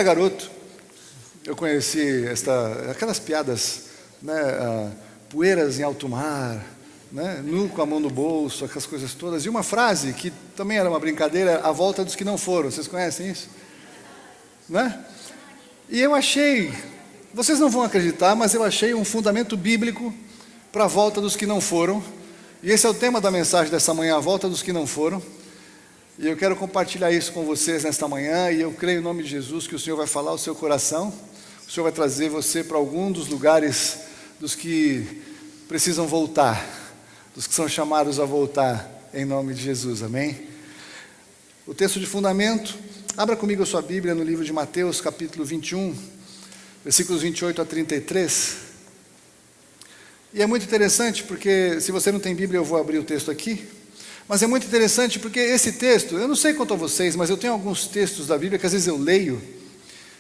garoto, eu conheci aquelas piadas, né, poeiras em alto mar, né, nu com a mão no bolso, aquelas coisas todas. E uma frase que também era uma brincadeira, a volta dos que não foram. Vocês conhecem isso? Né? E eu achei, vocês não vão acreditar, mas eu achei um fundamento bíblico para a volta dos que não foram. E esse é o tema da mensagem dessa manhã, a volta dos que não foram. E eu quero compartilhar isso com vocês nesta manhã, e eu creio em nome de Jesus que o Senhor vai falar ao seu coração. O Senhor vai trazer você para algum dos lugares dos que precisam voltar, dos que são chamados a voltar, em nome de Jesus, amém? O texto de fundamento, abra comigo a sua Bíblia no livro de Mateus, capítulo 21, versículos 28 a 33. E é muito interessante porque, se você não tem Bíblia, eu vou abrir o texto aqui. Mas é muito interessante porque esse texto, eu não sei quanto a vocês, mas eu tenho alguns textos da Bíblia que às vezes eu leio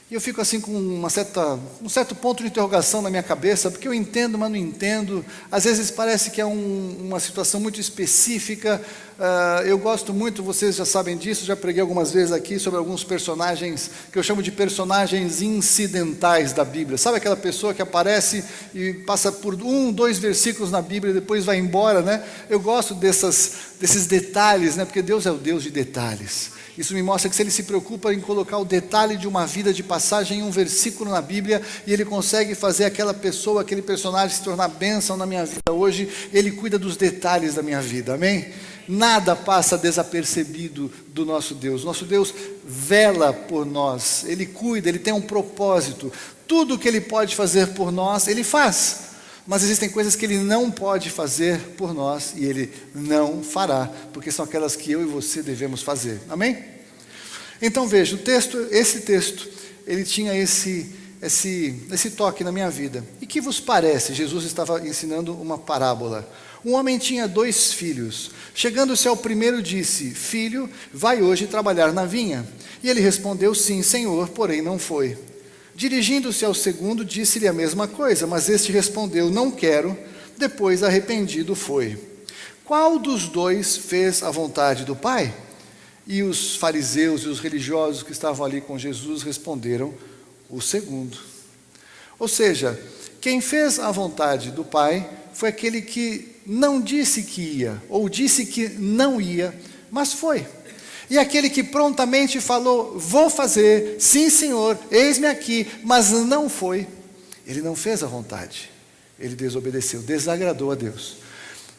e eu fico assim com um certo ponto de interrogação na minha cabeça, porque eu entendo, mas não entendo. Às vezes parece que é uma situação muito específica. Eu gosto muito, vocês já sabem disso, já preguei algumas vezes aqui sobre alguns personagens que eu chamo de personagens incidentais da Bíblia. Sabe aquela pessoa que aparece e passa por 1, 2 versículos na Bíblia e depois vai embora, né? Eu gosto desses detalhes, né? Porque Deus é o Deus de detalhes. Isso me mostra que se Ele se preocupa em colocar o detalhe de uma vida de passagem em um versículo na Bíblia, e Ele consegue fazer aquela pessoa, aquele personagem se tornar bênção na minha vida hoje, Ele cuida dos detalhes da minha vida, amém? Nada passa desapercebido do nosso Deus. Nosso Deus vela por nós, Ele cuida, Ele tem um propósito. Tudo que Ele pode fazer por nós, Ele faz. Mas existem coisas que Ele não pode fazer por nós e Ele não fará, porque são aquelas que eu e você devemos fazer. Amém? Então veja, esse texto, ele tinha esse toque na minha vida. E que vos parece? Jesus estava ensinando uma parábola. Um homem tinha 2 filhos. Chegando-se ao primeiro, disse: Filho, vai hoje trabalhar na vinha. E ele respondeu: Sim, Senhor, porém não foi. Dirigindo-se ao segundo, disse-lhe a mesma coisa, mas este respondeu: Não quero. Depois, arrependido, foi. Qual dos 2 fez a vontade do Pai? E os fariseus e os religiosos que estavam ali com Jesus responderam: O segundo. Ou seja, quem fez a vontade do Pai foi aquele que não disse que ia, ou disse que não ia, mas foi. E aquele que prontamente falou: vou fazer, sim Senhor, eis-me aqui, mas não foi. Ele não fez a vontade, ele desobedeceu, desagradou a Deus.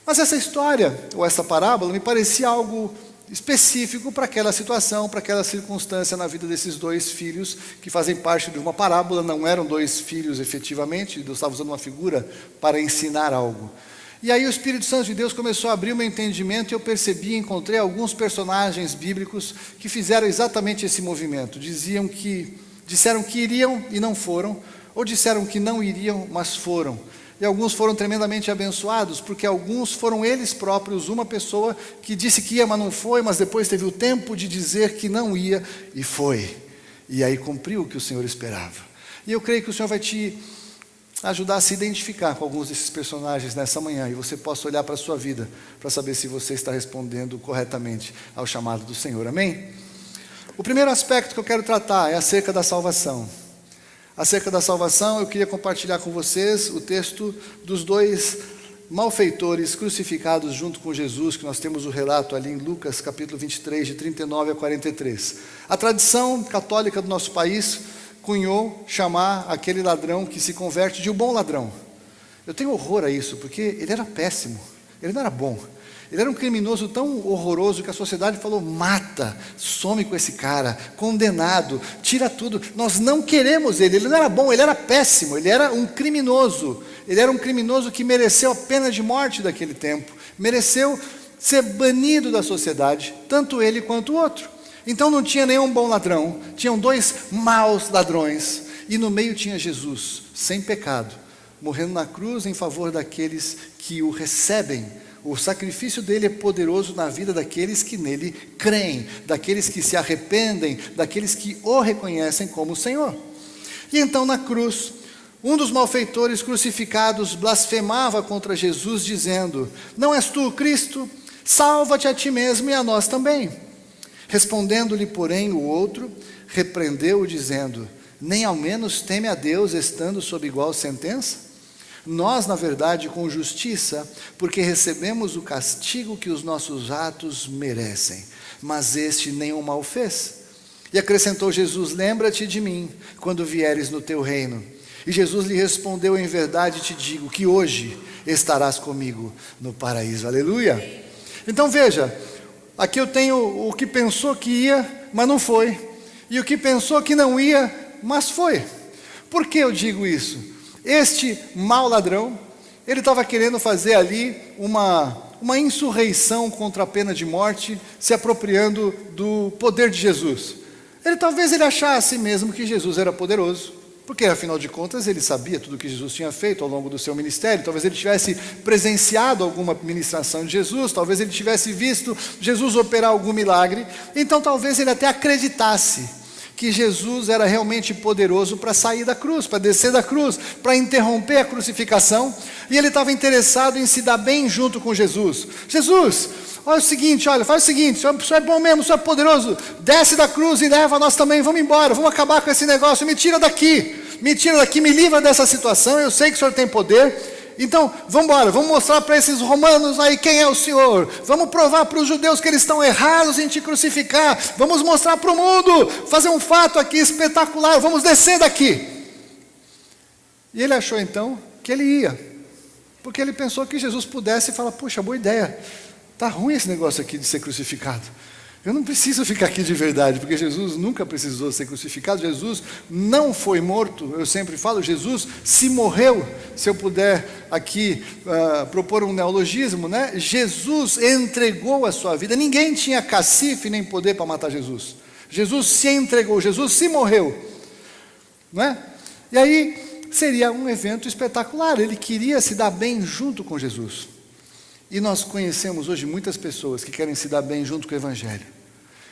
Mas essa história, ou essa parábola, me parecia algo específico para aquela situação, para aquela circunstância na vida desses 2 filhos, que fazem parte de uma parábola. Não eram 2 filhos efetivamente, Deus estava usando uma figura para ensinar algo. E aí o Espírito Santo de Deus começou a abrir o meu entendimento, e eu percebi, encontrei alguns personagens bíblicos que fizeram exatamente esse movimento. Disseram que iriam e não foram, ou disseram que não iriam, mas foram. E alguns foram tremendamente abençoados, porque alguns foram eles próprios, uma pessoa que disse que ia, mas não foi, mas depois teve o tempo de dizer que não ia, e foi. E aí cumpriu o que o Senhor esperava. E eu creio que o Senhor vai te ajudar a se identificar com alguns desses personagens nessa manhã, e você possa olhar para a sua vida, para saber se você está respondendo corretamente ao chamado do Senhor, amém? O primeiro aspecto que eu quero tratar é acerca da salvação. Acerca da salvação, eu queria compartilhar com vocês o texto dos 2 malfeitores crucificados junto com Jesus, que nós temos o relato ali em Lucas capítulo 23, de 39 a 43. A tradição católica do nosso país cunhou chamar aquele ladrão que se converte de o bom ladrão. Eu tenho horror a isso, porque ele era péssimo, ele não era bom. Ele era um criminoso tão horroroso que a sociedade falou: mata, some com esse cara, condenado, tira tudo, nós não queremos ele. Ele não era bom, ele era péssimo, ele era um criminoso. Ele era um criminoso que mereceu a pena de morte daquele tempo, mereceu ser banido da sociedade, tanto ele quanto o outro. Então não tinha nenhum bom ladrão, tinham 2 maus ladrões, e no meio tinha Jesus, sem pecado, morrendo na cruz em favor daqueles que o recebem. O sacrifício dele é poderoso na vida daqueles que nele creem, daqueles que se arrependem, daqueles que o reconhecem como Senhor. E então na cruz, um dos malfeitores crucificados blasfemava contra Jesus, dizendo: Não és tu o Cristo? Salva-te a ti mesmo e a nós também. Respondendo-lhe, porém, o outro, repreendeu-o, dizendo: nem ao menos teme a Deus estando sob igual sentença? Nós, na verdade, com justiça, porque recebemos o castigo que os nossos atos merecem, mas este nenhum mal fez. E acrescentou Jesus: lembra-te de mim, quando vieres no teu reino. E Jesus lhe respondeu: em verdade te digo, que hoje estarás comigo no paraíso. Aleluia! Então veja, aqui eu tenho o que pensou que ia, mas não foi. E o que pensou que não ia, mas foi. Por que eu digo isso? Este mau ladrão, ele estava querendo fazer ali uma insurreição contra a pena de morte, se apropriando do poder de Jesus. Talvez ele achasse mesmo que Jesus era poderoso, porque afinal de contas ele sabia tudo o que Jesus tinha feito ao longo do seu ministério. Talvez ele tivesse presenciado alguma ministração de Jesus, talvez ele tivesse visto Jesus operar algum milagre. Então talvez ele até acreditasse que Jesus era realmente poderoso para sair da cruz, para descer da cruz, para interromper a crucificação, e ele estava interessado em se dar bem junto com Jesus. Jesus, olha o seguinte, faz o seguinte, o senhor é bom mesmo, o senhor é poderoso, desce da cruz e leva nós também, vamos embora, vamos acabar com esse negócio, me tira daqui, me livra dessa situação, eu sei que o senhor tem poder. Então, vamos embora, vamos mostrar para esses romanos aí quem é o Senhor. Vamos provar para os judeus que eles estão errados em te crucificar. Vamos mostrar para o mundo, fazer um fato aqui espetacular, vamos descer daqui. E ele achou então que ele ia, porque ele pensou que Jesus pudesse falar: puxa, boa ideia, está ruim esse negócio aqui de ser crucificado. Eu não preciso ficar aqui de verdade, porque Jesus nunca precisou ser crucificado. Jesus não foi morto, eu sempre falo, Jesus se morreu. Se eu puder aqui propor um neologismo, né? Jesus entregou a sua vida. Ninguém tinha cacife nem poder para matar Jesus. Jesus se entregou, Jesus se morreu, não é? E aí seria um evento espetacular. Ele queria se dar bem junto com Jesus. E nós conhecemos hoje muitas pessoas que querem se dar bem junto com o Evangelho.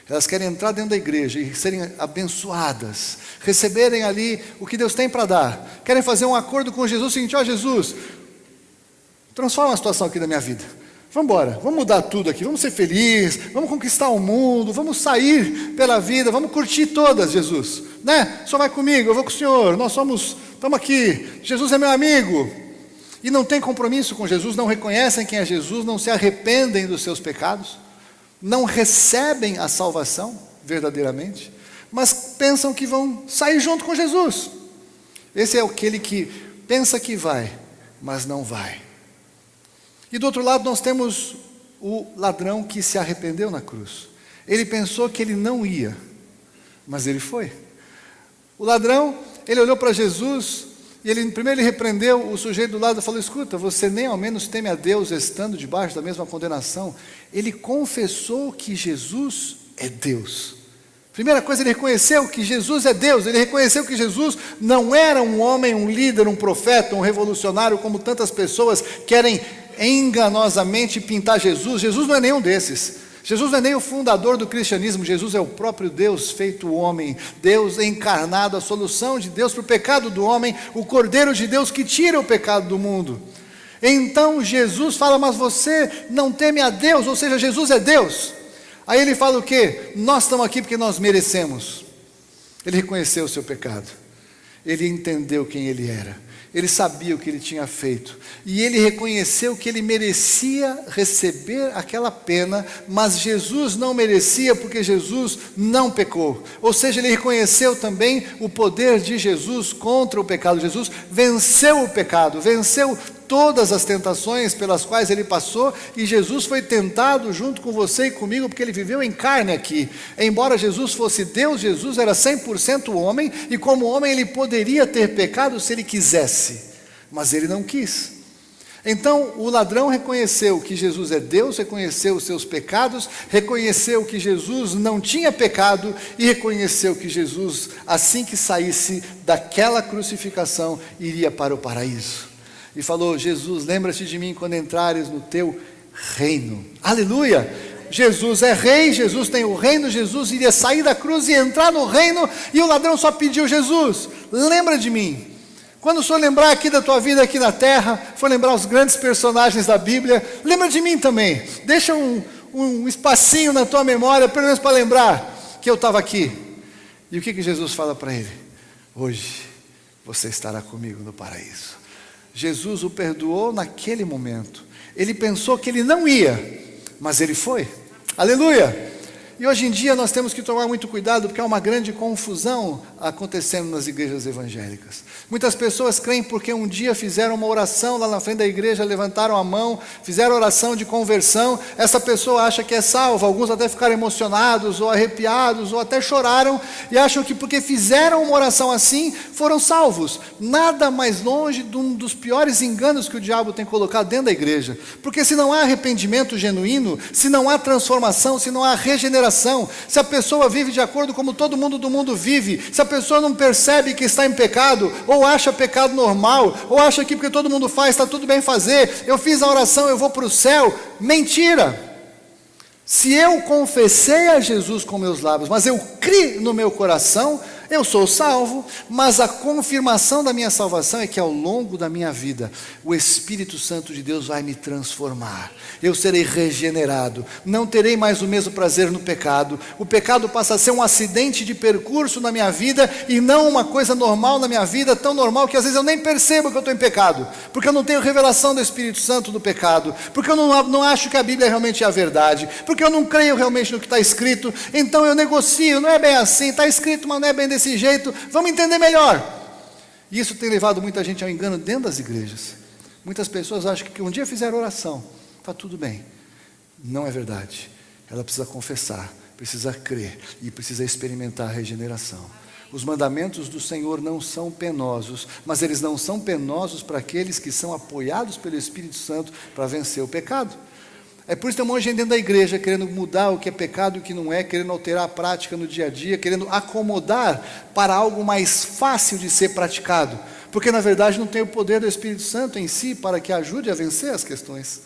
Elas querem entrar dentro da igreja e serem abençoadas, receberem ali o que Deus tem para dar. Querem fazer um acordo com Jesus, o seguinte: ó Jesus, transforma a situação aqui da minha vida. Vamos embora, vamos mudar tudo aqui, vamos ser felizes, vamos conquistar o mundo, vamos sair pela vida, vamos curtir todas, Jesus. Né? Só vai comigo, eu vou com o Senhor, estamos aqui, Jesus é meu amigo. E não tem compromisso com Jesus, não reconhecem quem é Jesus, não se arrependem dos seus pecados, não recebem a salvação verdadeiramente, mas pensam que vão sair junto com Jesus. Esse é aquele que pensa que vai, mas não vai. E do outro lado nós temos o ladrão que se arrependeu na cruz. Ele pensou que ele não ia, mas ele foi. O ladrão, ele olhou para Jesus, e primeiro ele repreendeu o sujeito do lado e falou: escuta, você nem ao menos teme a Deus estando debaixo da mesma condenação. Ele confessou que Jesus é Deus. Primeira coisa, ele reconheceu que Jesus é Deus. Ele reconheceu que Jesus não era um homem, um líder, um profeta, um revolucionário, como tantas pessoas querem enganosamente pintar Jesus. Jesus não é nenhum desses. Jesus não é nem o fundador do cristianismo. Jesus é o próprio Deus feito homem, Deus encarnado, a solução de Deus para o pecado do homem, o Cordeiro de Deus que tira o pecado do mundo. Então Jesus fala: mas você não teme a Deus, ou seja, Jesus é Deus. Aí ele fala o quê? Nós estamos aqui porque nós merecemos. Ele reconheceu o seu pecado, ele entendeu quem ele era, ele sabia o que ele tinha feito, e ele reconheceu que ele merecia receber aquela pena, mas Jesus não merecia, porque Jesus não pecou. Ou seja, ele reconheceu também o poder de Jesus contra o pecado. Jesus venceu o pecado, venceu todas as tentações pelas quais ele passou, e Jesus foi tentado junto com você e comigo, porque ele viveu em carne aqui. Embora Jesus fosse Deus, Jesus era 100% homem, e como homem ele poderia ter pecado se ele quisesse, mas ele não quis. Então o ladrão reconheceu que Jesus é Deus, reconheceu os seus pecados, reconheceu que Jesus não tinha pecado, e reconheceu que Jesus, assim que saísse daquela crucificação, iria para o paraíso. E falou: Jesus, lembra-te de mim quando entrares no teu reino. Aleluia! Jesus é rei, Jesus tem o reino, Jesus iria sair da cruz e entrar no reino, e o ladrão só pediu: Jesus, lembra de mim. Quando o Senhor lembrar aqui da tua vida aqui na terra, for lembrar os grandes personagens da Bíblia, lembra de mim também. Deixa um espacinho na tua memória, pelo menos para lembrar que eu estava aqui. E o que Jesus fala para ele? hoje você estará comigo no paraíso. Jesus o perdoou naquele momento. Ele pensou que ele não ia, mas ele foi. Aleluia! E hoje em dia nós temos que tomar muito cuidado, porque há uma grande confusão acontecendo nas igrejas evangélicas. Muitas pessoas creem porque um dia fizeram uma oração lá na frente da igreja, levantaram a mão, fizeram oração de conversão, essa pessoa acha que é salva. Alguns até ficaram emocionados, ou arrepiados, ou até choraram, e acham que porque fizeram uma oração assim, foram salvos. Nada mais longe de um dos piores enganos que o diabo tem colocado dentro da igreja. Porque se não há arrependimento genuíno, se não há transformação, se não há regeneração, se a pessoa vive de acordo como todo mundo do mundo vive, se a pessoa não percebe que está em pecado, ou acha pecado normal, ou acha que porque todo mundo faz, está tudo bem fazer, eu fiz a oração, eu vou para o céu. Mentira! Se eu confessei a Jesus com meus lábios, mas eu criei no meu coração, eu sou salvo. Mas a confirmação da minha salvação é que ao longo da minha vida, o Espírito Santo de Deus vai me transformar. Eu serei regenerado, não terei mais o mesmo prazer no pecado. O pecado passa a ser um acidente de percurso na minha vida, e não uma coisa normal na minha vida, tão normal que às vezes eu nem percebo que eu estou em pecado, porque eu não tenho revelação do Espírito Santo do pecado, porque eu não acho que a Bíblia realmente é a verdade, porque eu não creio realmente no que está escrito. Então eu negocio, não é bem assim, está escrito, mas não é bem desse jeito, vamos entender melhor. E isso tem levado muita gente ao engano dentro das igrejas. Muitas pessoas acham que um dia fizeram oração, está tudo bem. Não é verdade. Ela precisa confessar, precisa crer e precisa experimentar a regeneração. Os mandamentos do Senhor não são penosos, mas eles não são penosos para aqueles que são apoiados pelo Espírito Santo para vencer o pecado. É por isso que tem um monte de gente dentro da igreja querendo mudar o que é pecado e o que não é, querendo alterar a prática no dia a dia, querendo acomodar para algo mais fácil de ser praticado, porque na verdade não tem o poder do Espírito Santo em si para que ajude a vencer as questões.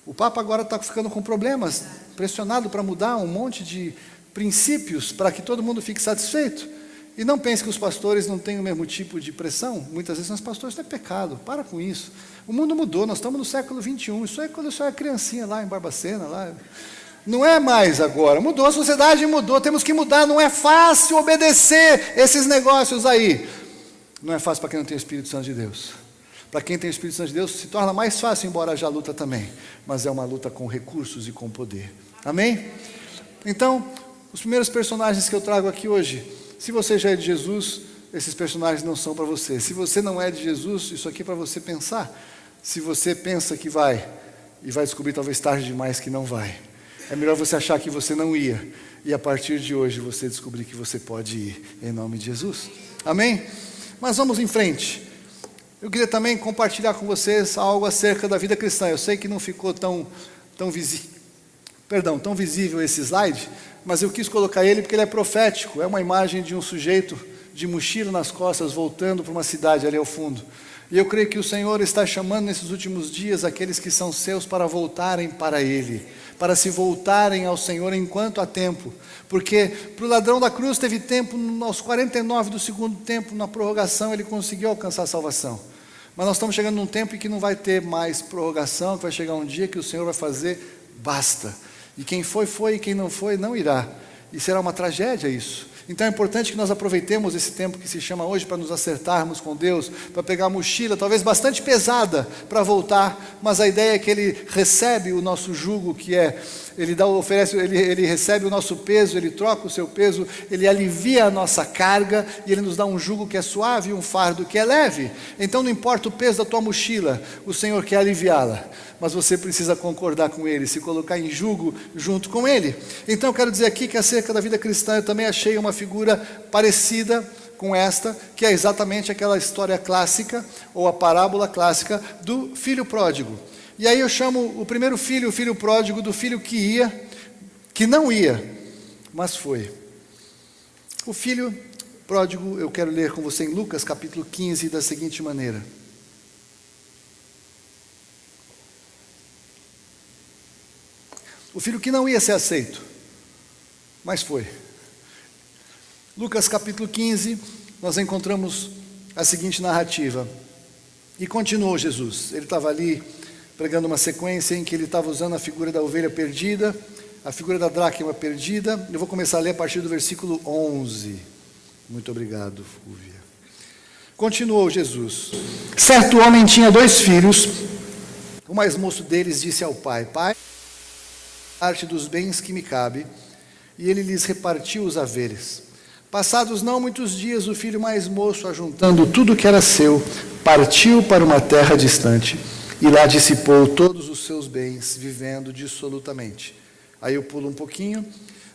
O Papa agora está ficando com problemas, pressionado para mudar um monte de princípios para que todo mundo fique satisfeito. E não pense que os pastores não têm o mesmo tipo de pressão. Muitas vezes os pastores têm pecado, para com isso. O mundo mudou, nós estamos no século XXI, isso é quando eu só era criancinha lá em Barbacena, lá. Não é mais agora, mudou, a sociedade mudou, temos que mudar. Não é fácil obedecer esses negócios aí. Não é fácil para quem não tem o Espírito Santo de Deus. Para quem tem o Espírito Santo de Deus se torna mais fácil, embora haja luta também, mas é uma luta com recursos e com poder. Amém? Então, os primeiros personagens que eu trago aqui hoje, se você já é de Jesus, esses personagens não são para você. Se você não é de Jesus, isso aqui é para você pensar. Se você pensa que vai, e vai descobrir talvez tarde demais que não vai, é melhor você achar que você não ia, e a partir de hoje você descobrir que você pode ir, em nome de Jesus. Amém? Mas vamos em frente. Eu queria também compartilhar com vocês algo acerca da vida cristã. Eu sei que não ficou tão visível esse slide, mas eu quis colocar ele porque ele é profético. É uma imagem de um sujeito de mochila nas costas voltando para uma cidade ali ao fundo. E eu creio que o Senhor está chamando nesses últimos dias aqueles que são seus para voltarem para Ele, para se voltarem ao Senhor enquanto há tempo. Porque para o ladrão da cruz teve tempo, aos 49 do segundo tempo, na prorrogação, ele conseguiu alcançar a salvação. Mas nós estamos chegando num tempo em que não vai ter mais prorrogação, que vai chegar um dia que o Senhor vai fazer basta. E quem foi, foi, e quem não foi, não irá. E será uma tragédia isso. Então é importante que nós aproveitemos esse tempo que se chama hoje para nos acertarmos com Deus, para pegar a mochila, talvez bastante pesada, para voltar, mas a ideia é que Ele recebe o nosso jugo, que é, Ele recebe o nosso peso, Ele troca o seu peso, Ele alivia a nossa carga, e Ele nos dá um jugo que é suave e um fardo que é leve. Então não importa o peso da tua mochila, o Senhor quer aliviá-la, mas você precisa concordar com Ele, se colocar em jugo junto com Ele. Então eu quero dizer aqui que acerca da vida cristã, eu também achei uma figura parecida com esta, que é exatamente aquela história clássica, ou a parábola clássica do filho pródigo. E aí eu chamo o primeiro filho, o filho pródigo, do filho que não ia, mas foi. O filho pródigo, eu quero ler com você em Lucas capítulo 15, da seguinte maneira. O filho que não ia ser aceito, mas foi. Lucas capítulo 15, nós encontramos a seguinte narrativa. E continuou Jesus. Ele estava ali pregando uma sequência em que ele estava usando a figura da ovelha perdida, a figura da dracma perdida. Eu vou começar a ler a partir do versículo 11. Muito obrigado, Fúvia. Continuou Jesus. Certo homem tinha 2 filhos. O mais moço deles disse ao pai: Pai, parte dos bens que me cabe. E ele lhes repartiu os haveres. Passados não muitos dias, o filho mais moço, ajuntando tudo que era seu, partiu para uma terra distante e lá dissipou todos os seus bens, vivendo dissolutamente. Aí eu pulo um pouquinho.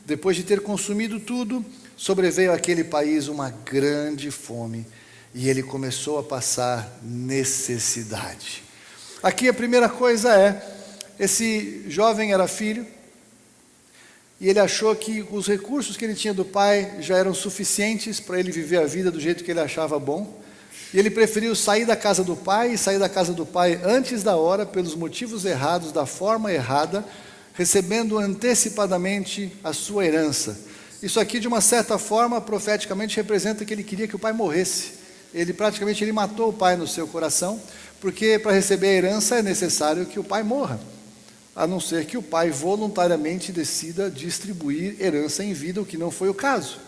Depois de ter consumido tudo, sobreveio àquele país uma grande fome e ele começou a passar necessidade. Aqui a primeira coisa é, esse jovem era filho, e ele achou que os recursos que ele tinha do pai já eram suficientes para ele viver a vida do jeito que ele achava bom. E ele preferiu sair da casa do pai, e sair da casa do pai antes da hora, pelos motivos errados, da forma errada, recebendo antecipadamente a sua herança. Isso aqui, de uma certa forma, profeticamente representa que ele queria que o pai morresse. Ele matou o pai no seu coração, porque para receber a herança é necessário que o pai morra, a não ser que o pai voluntariamente decida distribuir herança em vida, o que não foi o caso.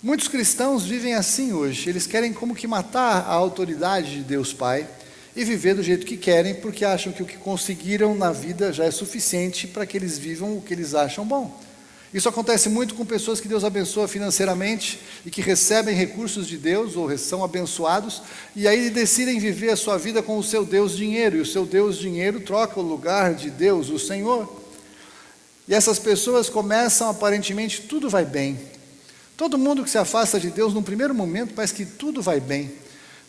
Muitos cristãos vivem assim hoje. Eles querem como que matar a autoridade de Deus Pai e viver do jeito que querem, porque acham que o que conseguiram na vida já é suficiente para que eles vivam o que eles acham bom. Isso acontece muito com pessoas que Deus abençoa financeiramente e que recebem recursos de Deus ou são abençoados, e aí decidem viver a sua vida com o seu Deus dinheiro, e o seu Deus dinheiro troca o lugar de Deus, o Senhor. E essas pessoas começam, aparentemente, tudo vai bem. Todo mundo que se afasta de Deus, num primeiro momento, parece que tudo vai bem,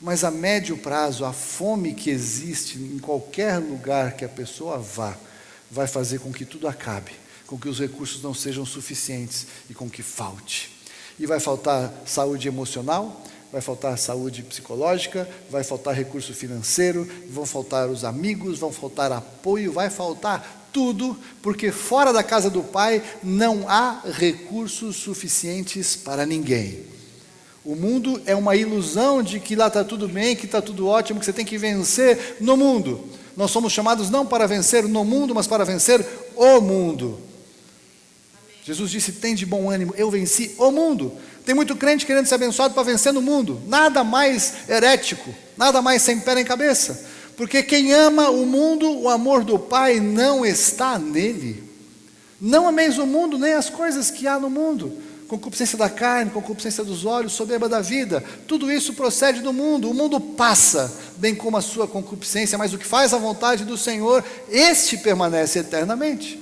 mas a médio prazo, a fome que existe em qualquer lugar que a pessoa vá, vai fazer com que tudo acabe, com que os recursos não sejam suficientes e com que falte. E vai faltar saúde emocional, vai faltar saúde psicológica, vai faltar recurso financeiro, vão faltar os amigos, vão faltar apoio, vai faltar tudo, porque fora da casa do Pai não há recursos suficientes para ninguém. O mundo é uma ilusão de que lá está tudo bem, que está tudo ótimo, que você tem que vencer no mundo. Nós somos chamados não para vencer no mundo, mas para vencer o mundo. Jesus disse: tem de bom ânimo, eu venci o mundo. Tem muito crente querendo ser abençoado para vencer no mundo. Nada mais herético, nada mais sem pé nem cabeça. Porque quem ama o mundo, o amor do Pai não está nele. Não ameis o mundo, nem as coisas que há no mundo. Concupiscência da carne, concupiscência dos olhos, soberba da vida. Tudo isso procede do mundo. O mundo passa, bem como a sua concupiscência, mas o que faz a vontade do Senhor, este permanece eternamente.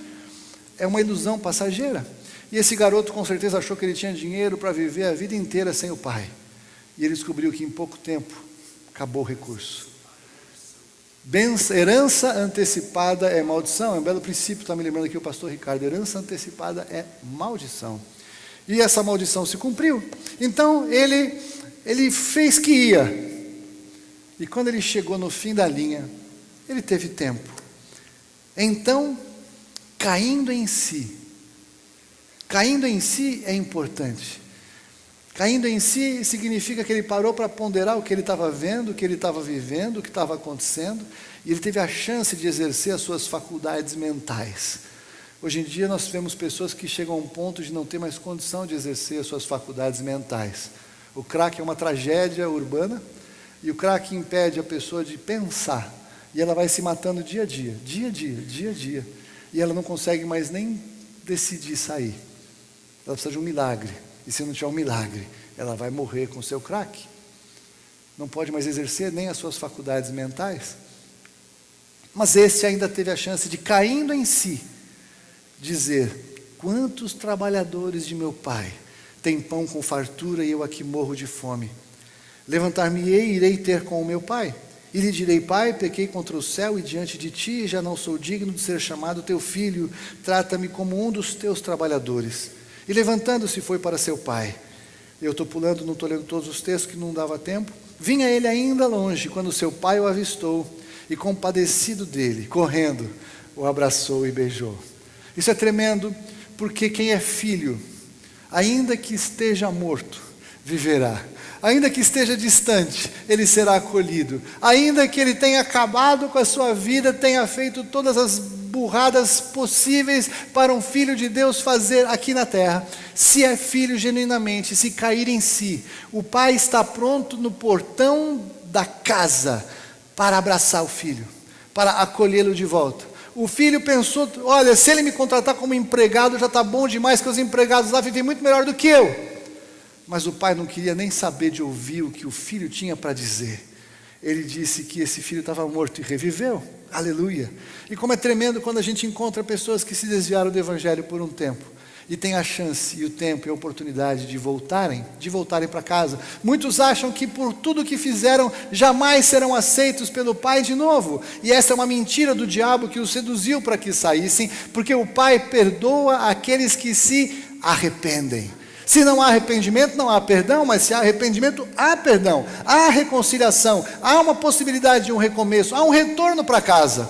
É uma ilusão passageira. E esse garoto com certeza achou que ele tinha dinheiro para viver a vida inteira sem o pai. E ele descobriu que em pouco tempo acabou o recurso. Herança antecipada é maldição. É um belo princípio, está me lembrando aqui o pastor Ricardo. Herança antecipada é maldição. E essa maldição se cumpriu. Então ele fez que ia. E quando ele chegou no fim da linha, ele teve tempo. Então, caindo em si é importante. Caindo em si significa que ele parou para ponderar o que ele estava vendo, o que ele estava vivendo, o que estava acontecendo, e ele teve a chance de exercer as suas faculdades mentais. Hoje em dia nós vemos pessoas que chegam a um ponto de não ter mais condição de exercer as suas faculdades mentais. O crack é uma tragédia urbana, e o crack impede a pessoa de pensar, e ela vai se matando dia a dia, e ela não consegue mais nem decidir sair. Ela precisa de um milagre. E se não tiver um milagre, ela vai morrer com o seu crack. Não pode mais exercer nem as suas faculdades mentais. Mas esse ainda teve a chance de, caindo em si, dizer: quantos trabalhadores de meu pai têm pão com fartura e eu aqui morro de fome? Levantar-me-ei e irei ter com o meu pai. E lhe direi: Pai, pequei contra o céu e diante de ti, e já não sou digno de ser chamado teu filho. Trata-me como um dos teus trabalhadores. E levantando-se foi para seu pai. Eu estou pulando, não estou lendo todos os textos que não dava tempo. Vinha ele ainda longe, quando seu pai o avistou, e compadecido dele, correndo, o abraçou e beijou. Isso é tremendo, porque quem é filho, ainda que esteja morto, viverá. Ainda que esteja distante, ele será acolhido. Ainda que ele tenha acabado com a sua vida, tenha feito todas as burradas possíveis para um filho de Deus fazer aqui na terra, se é filho genuinamente, se cair em si, o pai está pronto no portão da casa para abraçar o filho, para acolhê-lo de volta. O filho pensou, olha, se ele me contratar como empregado, já está bom demais, que os empregados lá vivem muito melhor do que eu. Mas o pai não queria nem saber de ouvir o que o filho tinha para dizer. Ele disse que esse filho estava morto e reviveu. Aleluia. E como é tremendo quando a gente encontra pessoas que se desviaram do evangelho por um tempo e tem a chance e o tempo e a oportunidade de voltarem para casa. Muitos acham que por tudo que fizeram jamais serão aceitos pelo pai de novo. E essa é uma mentira do diabo que os seduziu para que saíssem, porque o pai perdoa aqueles que se arrependem. Se não há arrependimento, não há perdão, mas se há arrependimento, há perdão, há reconciliação, há uma possibilidade de um recomeço, há um retorno para casa.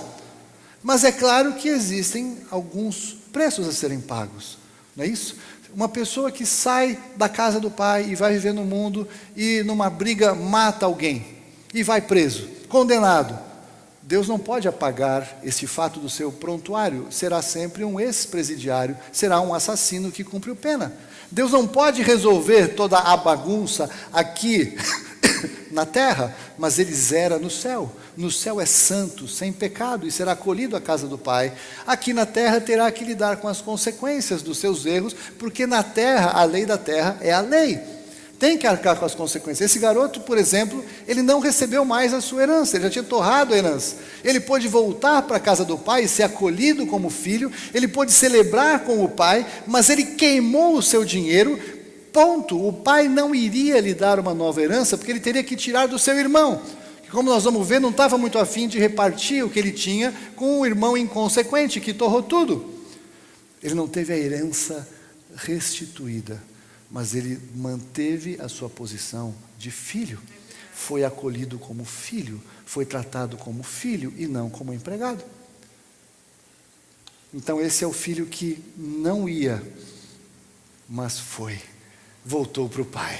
Mas é claro que existem alguns preços a serem pagos, não é isso? Uma pessoa que sai da casa do pai e vai viver no mundo e numa briga mata alguém e vai preso, condenado. Deus não pode apagar esse fato do seu prontuário, será sempre um ex-presidiário, será um assassino que cumpriu pena. Deus não pode resolver toda a bagunça aqui na terra, mas ele zera no céu. No céu é santo, sem pecado, e será acolhido à casa do Pai. Aqui na terra terá que lidar com as consequências dos seus erros, porque na terra, a lei da terra é a lei. Tem que arcar com as consequências. Esse garoto, por exemplo, ele não recebeu mais a sua herança, ele já tinha torrado a herança. Ele pôde voltar para a casa do pai e ser acolhido como filho, ele pôde celebrar com o pai, mas ele queimou o seu dinheiro, ponto. O pai não iria lhe dar uma nova herança, porque ele teria que tirar do seu irmão, que, como nós vamos ver, não estava muito afim de repartir o que ele tinha com o irmão inconsequente, que torrou tudo. Ele não teve a herança restituída, mas ele manteve a sua posição de filho, foi acolhido como filho, foi tratado como filho e não como empregado. Então esse é o filho que não ia, mas foi, voltou para o pai,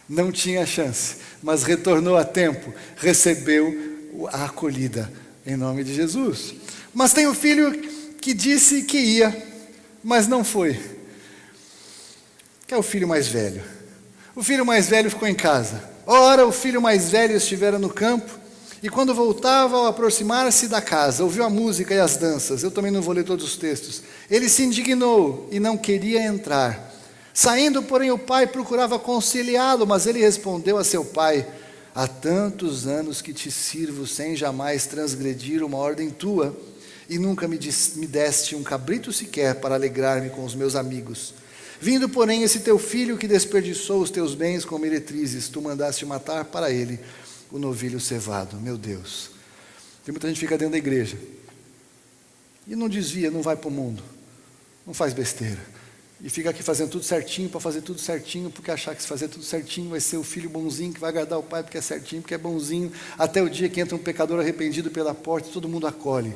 não tinha chance, mas retornou a tempo, recebeu a acolhida em nome de Jesus. Mas tem o filho que disse que ia, mas não foi, que é o filho mais velho. O filho mais velho ficou em casa. Ora, o filho mais velho estivera no campo, e quando voltava, ao aproximar-se da casa, ouviu a música e as danças. Eu também não vou ler todos os textos. Ele se indignou e não queria entrar. Saindo, porém, o pai procurava conciliá-lo, mas ele respondeu a seu pai: há tantos anos que te sirvo sem jamais transgredir uma ordem tua, e nunca me deste um cabrito sequer para alegrar-me com os meus amigos. Vindo, porém, esse teu filho que desperdiçou os teus bens com meretrizes, tu mandaste matar para ele o novilho cevado. Meu Deus, tem muita gente que fica dentro da igreja e não desvia, não vai para o mundo, não faz besteira, e fica aqui fazendo tudo certinho, para fazer tudo certinho, porque achar que se fazer tudo certinho vai ser o filho bonzinho, que vai agradar o pai porque é certinho, porque é bonzinho, até o dia que entra um pecador arrependido pela porta e todo mundo acolhe.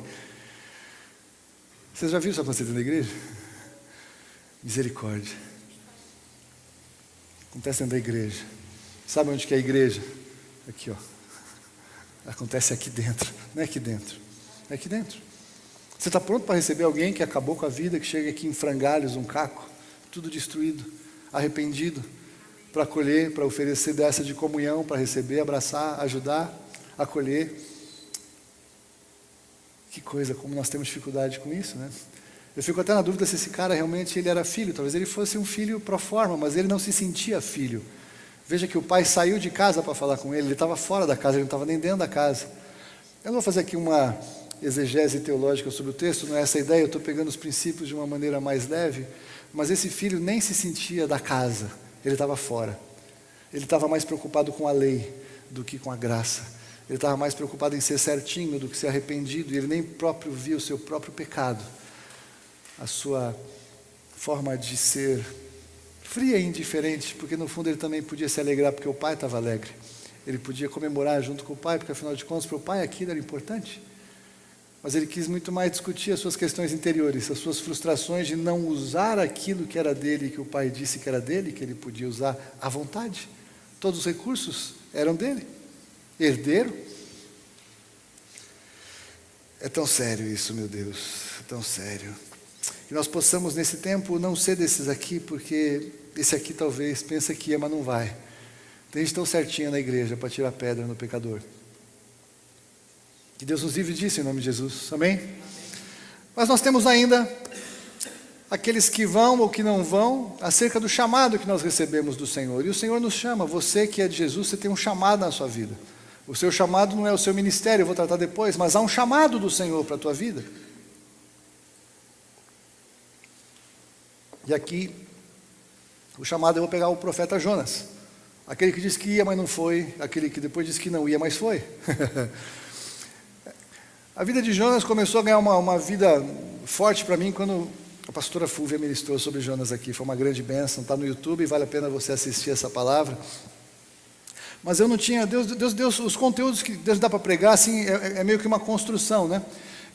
Vocês já viram isso acontecer dentro da igreja? Misericórdia. Acontece dentro da igreja. Sabe onde que é a igreja? Aqui, ó. Acontece aqui dentro. Não é aqui dentro. É aqui dentro. Você está pronto para receber alguém que acabou com a vida, que chega aqui em frangalhos, um caco, tudo destruído, arrependido, para acolher, para oferecer dessa de comunhão, para receber, abraçar, ajudar, acolher. Que coisa, como nós temos dificuldade com isso, né? Eu fico até na dúvida se esse cara realmente ele era filho. Talvez ele fosse um filho pro forma, mas ele não se sentia filho. Veja que o pai saiu de casa para falar com ele estava fora da casa, ele não estava nem dentro da casa. Eu não vou fazer aqui uma exegese teológica sobre o texto, não é essa a ideia, eu estou pegando os princípios de uma maneira mais leve, mas esse filho nem se sentia da casa, ele estava fora. Ele estava mais preocupado com a lei do que com a graça. Ele estava mais preocupado em ser certinho do que ser arrependido, e ele nem próprio via o seu próprio pecado. A sua forma de ser fria e indiferente, porque no fundo ele também podia se alegrar porque o pai estava alegre. Ele podia comemorar junto com o pai, porque afinal de contas para o pai aquilo era importante. Mas ele quis muito mais discutir as suas questões interiores, as suas frustrações de não usar aquilo que era dele, que o pai disse que era dele, que ele podia usar à vontade. Todos os recursos eram dele. Herdeiro. É tão sério isso, meu Deus, é tão sério. Que nós possamos nesse tempo não ser desses aqui, porque esse aqui talvez pensa que ia, mas não vai. Tem gente tão certinha na igreja para tirar pedra no pecador. Que Deus nos livre disso em nome de Jesus, amém? Mas nós temos ainda aqueles que vão ou que não vão, acerca do chamado que nós recebemos do Senhor. E o Senhor nos chama, você que é de Jesus, você tem um chamado na sua vida. O seu chamado não é o seu ministério, eu vou tratar depois, mas há um chamado do Senhor para a tua vida. E aqui, o chamado eu vou pegar o profeta Jonas. Aquele que disse que ia, mas não foi. Aquele que depois disse que não ia, mas foi. A vida de Jonas começou a ganhar uma vida forte para mim quando a pastora Fúvia ministrou sobre Jonas aqui. Foi uma grande bênção, está no YouTube, vale a pena você assistir essa palavra. Mas eu não tinha, Deus, os conteúdos que Deus dá para pregar, assim, é meio que uma construção, né?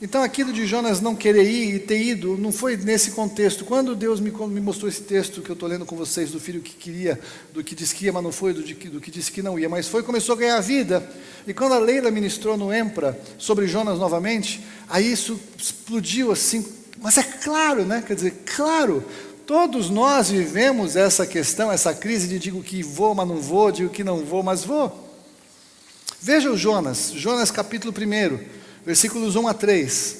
Então aquilo de Jonas não querer ir e ter ido, não foi nesse contexto. Quando Deus me mostrou esse texto que eu estou lendo com vocês, do filho que queria, do que disse que ia, mas não foi, do que disse que não ia, mas foi, começou a ganhar vida. E quando a Leila ministrou no EMPRA sobre Jonas novamente, aí isso explodiu assim, mas é claro, né? Quer dizer, claro, todos nós vivemos essa questão, essa crise de digo que vou, mas não vou, digo que não vou, mas vou. Veja o Jonas capítulo 1, versículos 1 a 3.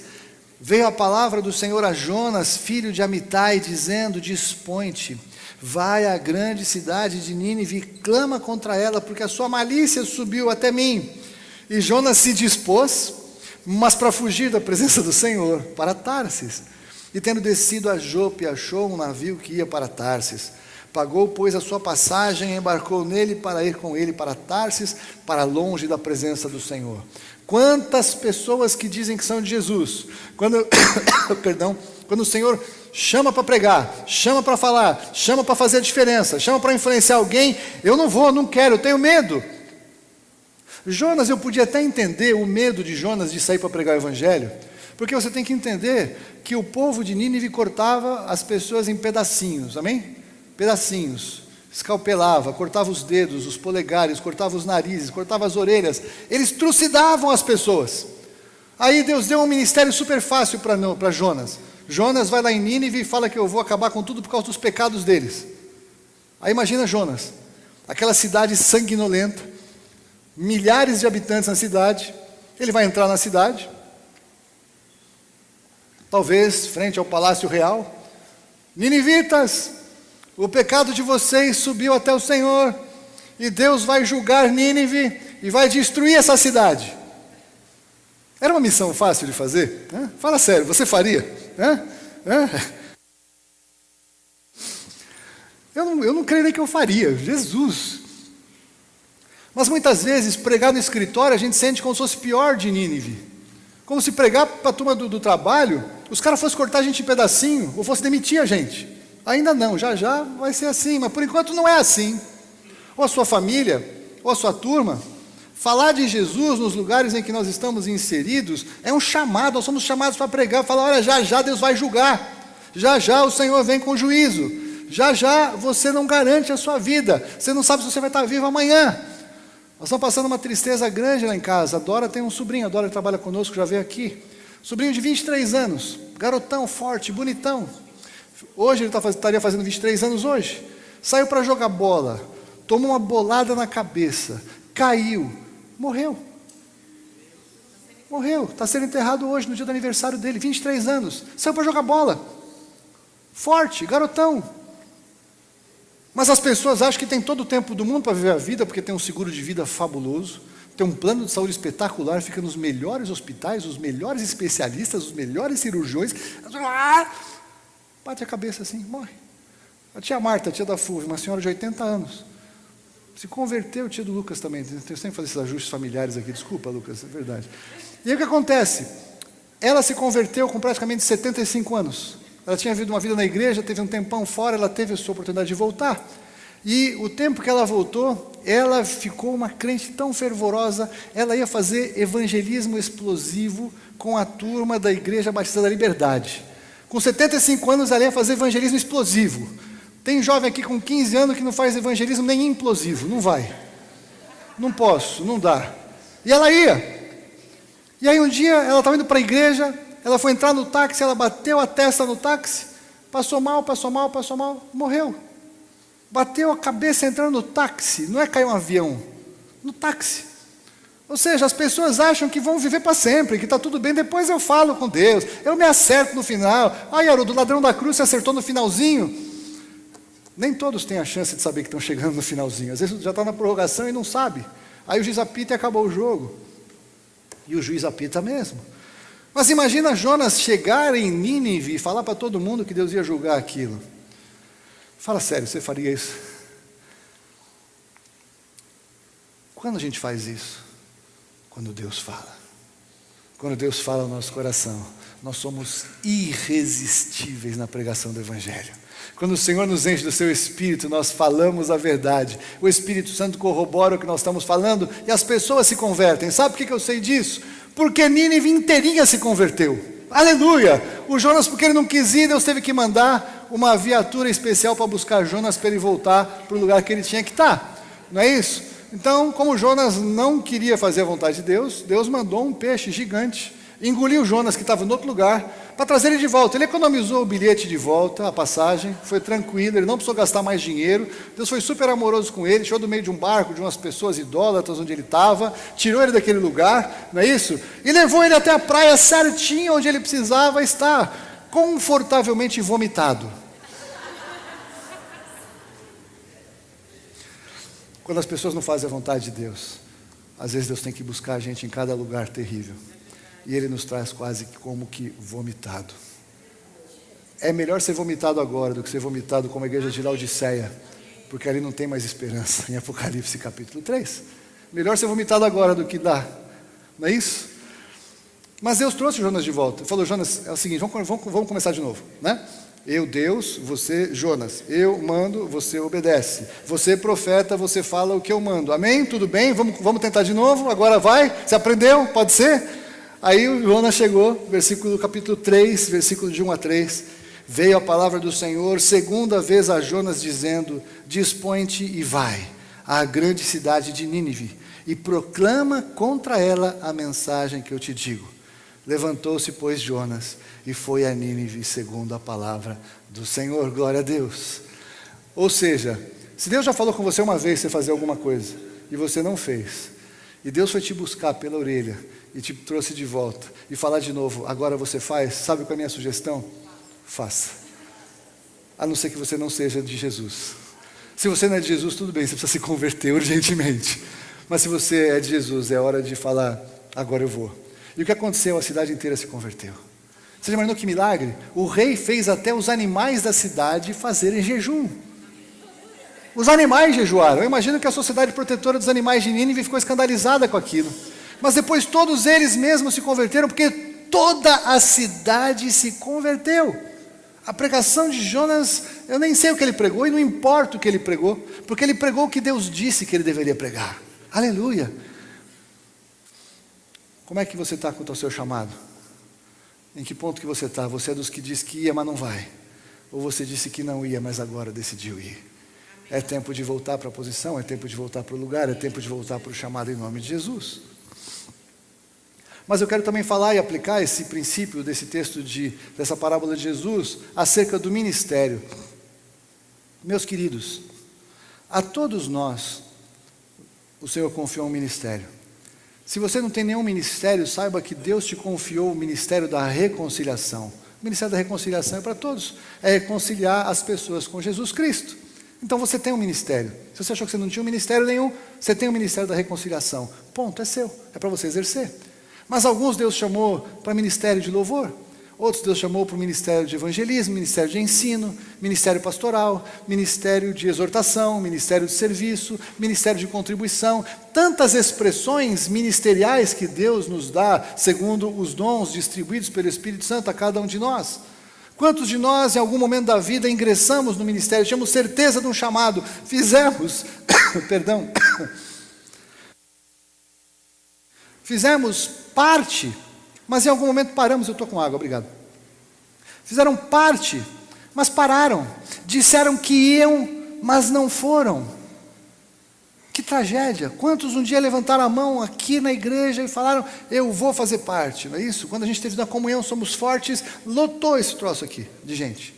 Veio a palavra do Senhor a Jonas, filho de Amitai, dizendo: dispõe-te, vai à grande cidade de Nínive e clama contra ela, porque a sua malícia subiu até mim. E Jonas se dispôs, mas para fugir da presença do Senhor, para Tarsis. E tendo descido a Jope, achou um navio que ia para Tarsis. Pagou, pois, a sua passagem, embarcou nele para ir com ele para Tarsis, para longe da presença do Senhor. Quantas pessoas que dizem que são de Jesus, quando o Senhor chama para pregar, chama para falar, chama para fazer a diferença, chama para influenciar alguém, eu não vou, não quero, eu tenho medo. Jonas, eu podia até entender o medo de Jonas de sair para pregar o evangelho, porque você tem que entender que o povo de Nínive cortava as pessoas em pedacinhos, amém? Pedacinhos, escalpelava, cortava os dedos, os polegares, cortava os narizes, cortava as orelhas, eles trucidavam as pessoas. Aí Deus deu um ministério super fácil para Jonas. Jonas vai lá em Nínive e fala que eu vou acabar com tudo por causa dos pecados deles. Aí imagina Jonas, aquela cidade sanguinolenta, milhares de habitantes na cidade, ele vai entrar na cidade, talvez frente ao palácio real. Ninivitas, o pecado de vocês subiu até o Senhor, e Deus vai julgar Nínive e vai destruir essa cidade. Era uma missão fácil de fazer? Né? Fala sério, você faria? Eu não creio nem que eu faria, Jesus. Mas muitas vezes, pregar no escritório, a gente sente como se fosse pior de Nínive. Como se pregar para a turma do trabalho, os caras fossem cortar a gente em pedacinho, ou fossem demitir a gente. Ainda não, já vai ser assim, mas por enquanto não é assim. Ou a sua família, ou a sua turma, falar de Jesus nos lugares em que nós estamos inseridos, é um chamado, nós somos chamados para pregar, falar, olha, já Deus vai julgar, já o Senhor vem com juízo, já você não garante a sua vida, você não sabe se você vai estar vivo amanhã. Nós estamos passando uma tristeza grande lá em casa. A Dora tem um sobrinho, a Dora trabalha conosco, já veio aqui. Sobrinho de 23 anos, garotão, forte, bonitão. Hoje ele estaria fazendo 23 anos hoje. Saiu para jogar bola, tomou uma bolada na cabeça, caiu, morreu. Está sendo enterrado hoje, no dia do aniversário dele, 23 anos. Saiu para jogar bola, forte, garotão. Mas as pessoas acham que tem todo o tempo do mundo para viver a vida, porque tem um seguro de vida fabuloso, tem um plano de saúde espetacular, fica nos melhores hospitais, os melhores especialistas, os melhores cirurgiões. Bate a cabeça assim, morre. A tia Marta, a tia da Fúvia, uma senhora de 80 anos, se converteu, tia do Lucas também. Eu sempre faço esses ajustes familiares aqui, desculpa, Lucas, é verdade. E aí o que acontece? Ela se converteu com praticamente 75 anos. Ela tinha vivido uma vida na igreja, teve um tempão fora, ela teve a sua oportunidade de voltar. E o tempo que ela voltou, ela ficou uma crente tão fervorosa, ela ia fazer evangelismo explosivo com a turma da Igreja Batista da Liberdade. Com 75 anos, ela ia fazer evangelismo explosivo. Tem jovem aqui com 15 anos que não faz evangelismo nem implosivo, não vai. Não posso, não dá. E ela ia. E aí um dia ela estava indo para a igreja, ela foi entrar no táxi, ela bateu a testa no táxi, passou mal, morreu. Bateu a cabeça entrando no táxi, não é cair um avião, no táxi. Ou seja, as pessoas acham que vão viver para sempre, que está tudo bem, depois eu falo com Deus, eu me acerto no final. Ai, Haroldo, o ladrão da cruz se acertou no finalzinho. Nem todos têm a chance de saber que estão chegando no finalzinho. Às vezes já está na prorrogação e não sabe. Aí o juiz apita e acabou o jogo. E o juiz apita mesmo. Mas imagina Jonas chegar em Nínive e falar para todo mundo que Deus ia julgar aquilo. Fala sério, você faria isso? Quando a gente faz isso? Quando Deus fala. Quando Deus fala no nosso coração, nós somos irresistíveis na pregação do Evangelho. Quando o Senhor nos enche do seu Espírito, nós falamos a verdade. O Espírito Santo corrobora o que nós estamos falando e as pessoas se convertem. Sabe por que eu sei disso? Porque Nínive inteirinha se converteu. Aleluia! O Jonas, porque ele não quis ir, Deus teve que mandar uma viatura especial para buscar Jonas para ele voltar para o lugar que ele tinha que estar. Não é isso? Então, como Jonas não queria fazer a vontade de Deus, Deus mandou um peixe gigante, engoliu Jonas, que estava em outro lugar, para trazer ele de volta. Ele economizou o bilhete de volta, a passagem, foi tranquilo, ele não precisou gastar mais dinheiro. Deus foi super amoroso com ele, tirou do meio de um barco, de umas pessoas idólatras onde ele estava, tirou ele daquele lugar, não é isso? E levou ele até a praia certinho onde ele precisava estar, confortavelmente vomitado. Quando as pessoas não fazem a vontade de Deus, às vezes Deus tem que buscar a gente em cada lugar terrível. E Ele nos traz quase como que vomitado. É melhor ser vomitado agora do que ser vomitado como a igreja de Laodiceia, porque ali não tem mais esperança, em Apocalipse capítulo 3. Melhor ser vomitado agora do que dar, não é isso? Mas Deus trouxe Jonas de volta. Falou, Jonas, é o seguinte, vamos começar de novo, né? Eu, Deus, você, Jonas. Eu mando, você obedece. Você, profeta, você fala o que eu mando. Amém? Tudo bem? Vamos tentar de novo? Agora vai? Você aprendeu? Pode ser? Aí o Jonas chegou, capítulo 3, versículo de 1 a 3. Veio a palavra do Senhor, segunda vez a Jonas, dizendo: dispõe-te e vai à grande cidade de Nínive, e proclama contra ela a mensagem que eu te digo. Levantou-se, pois, Jonas, e foi a Nínive segundo a palavra do Senhor. Glória a Deus. Ou seja, se Deus já falou com você uma vez você fazer alguma coisa, e você não fez, e Deus foi te buscar pela orelha, e te trouxe de volta, e falar de novo, agora você faz, sabe qual é a minha sugestão? Faça. A não ser que você não seja de Jesus. Se você não é de Jesus, tudo bem, você precisa se converter urgentemente. Mas se você é de Jesus, é hora de falar, agora eu vou. E o que aconteceu? A cidade inteira se converteu. Você já imaginou que milagre? O rei fez até os animais da cidade fazerem jejum. Os animais jejuaram. Eu imagino que a sociedade protetora dos animais de Nínive ficou escandalizada com aquilo. Mas depois todos eles mesmos se converteram, porque toda a cidade se converteu. A pregação de Jonas, eu nem sei o que ele pregou, e não importa o que ele pregou, porque ele pregou o que Deus disse que ele deveria pregar. Aleluia! Como é que você está quanto ao seu chamado? Em que ponto que você está? Você é dos que diz que ia, mas não vai? Ou você disse que não ia, mas agora decidiu ir? É tempo de voltar para a posição, é tempo de voltar para o lugar, é tempo de voltar para o chamado em nome de Jesus. Mas eu quero também falar e aplicar esse princípio desse texto, dessa parábola de Jesus, acerca do ministério. Meus queridos, a todos nós, o Senhor confiou um ministério. Se você não tem nenhum ministério, saiba que Deus te confiou o ministério da reconciliação. O ministério da reconciliação é para todos, é reconciliar as pessoas com Jesus Cristo. Então você tem um ministério. Se você achou que você não tinha um ministério nenhum, você tem o ministério da reconciliação. Ponto, é seu, é para você exercer. Mas alguns Deus chamou para ministério de louvor, outros Deus chamou para o ministério de evangelismo, ministério de ensino, ministério pastoral, ministério de exortação, ministério de serviço, ministério de contribuição. Tantas expressões ministeriais que Deus nos dá, segundo os dons distribuídos pelo Espírito Santo a cada um de nós. Quantos de nós, em algum momento da vida, ingressamos no ministério, tínhamos certeza de um chamado, fizemos, fizemos parte, mas em algum momento paramos. Eu estou com água, obrigado. Fizeram parte, mas pararam. Disseram que iam, mas não foram. Que tragédia. Quantos um dia levantaram a mão aqui na igreja e falaram, eu vou fazer parte, não é isso? Quando a gente teve na comunhão Somos Fortes, lotou esse troço aqui de gente.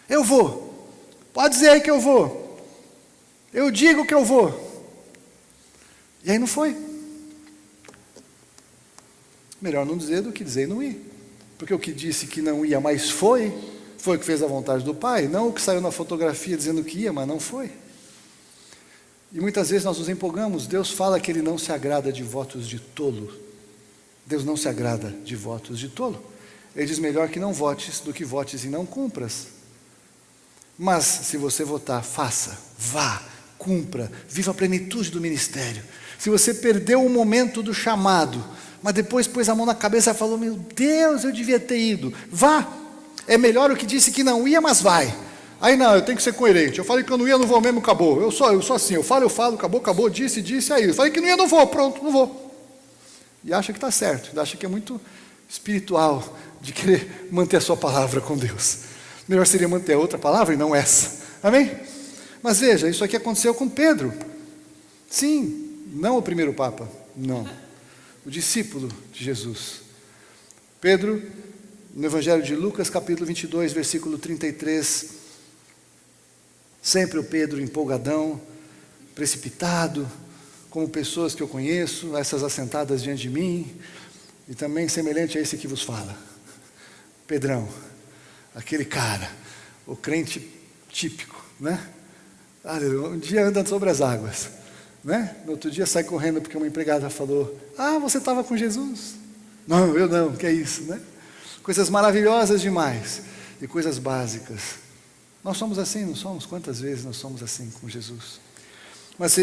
Eu vou. Pode dizer aí que eu vou. Eu digo que eu vou. E aí não foi. Melhor não dizer do que dizer e não ir. Porque o que disse que não ia, mas foi o que fez a vontade do Pai, não o que saiu na fotografia dizendo que ia, mas não foi. E muitas vezes nós nos empolgamos. Deus fala que Ele não se agrada de votos de tolo. Deus não se agrada de votos de tolo. Ele diz, melhor que não votes do que votes e não cumpras. Mas se você votar, faça, vá, cumpra, viva a plenitude do ministério. Se você perdeu o momento do chamado, mas depois pôs a mão na cabeça e falou, meu Deus, eu devia ter ido, vá. É melhor o que disse que não ia, mas vai. Aí não, eu tenho que ser coerente. Eu falei que eu não ia, não vou mesmo, acabou. Eu sou assim, eu falo, acabou, disse, aí. Eu falei que não ia, não vou, pronto, não vou. E acha que está certo, acha que é muito espiritual de querer manter a sua palavra com Deus. Melhor seria manter a outra palavra e não essa. Amém? Mas veja, isso aqui aconteceu com Pedro. Sim, não o primeiro Papa, não. O discípulo de Jesus. Pedro, no Evangelho de Lucas, capítulo 22, versículo 33, sempre o Pedro empolgadão, precipitado, como pessoas que eu conheço, essas assentadas diante de mim, e também semelhante a esse que vos fala. Pedrão, aquele cara, o crente típico, né? Um dia anda sobre as águas, né? No outro dia sai correndo porque uma empregada falou, você estava com Jesus? Não, eu não, que é isso, né? Coisas maravilhosas demais, e coisas básicas. Nós somos assim, não somos? Quantas vezes nós somos assim com Jesus? Mas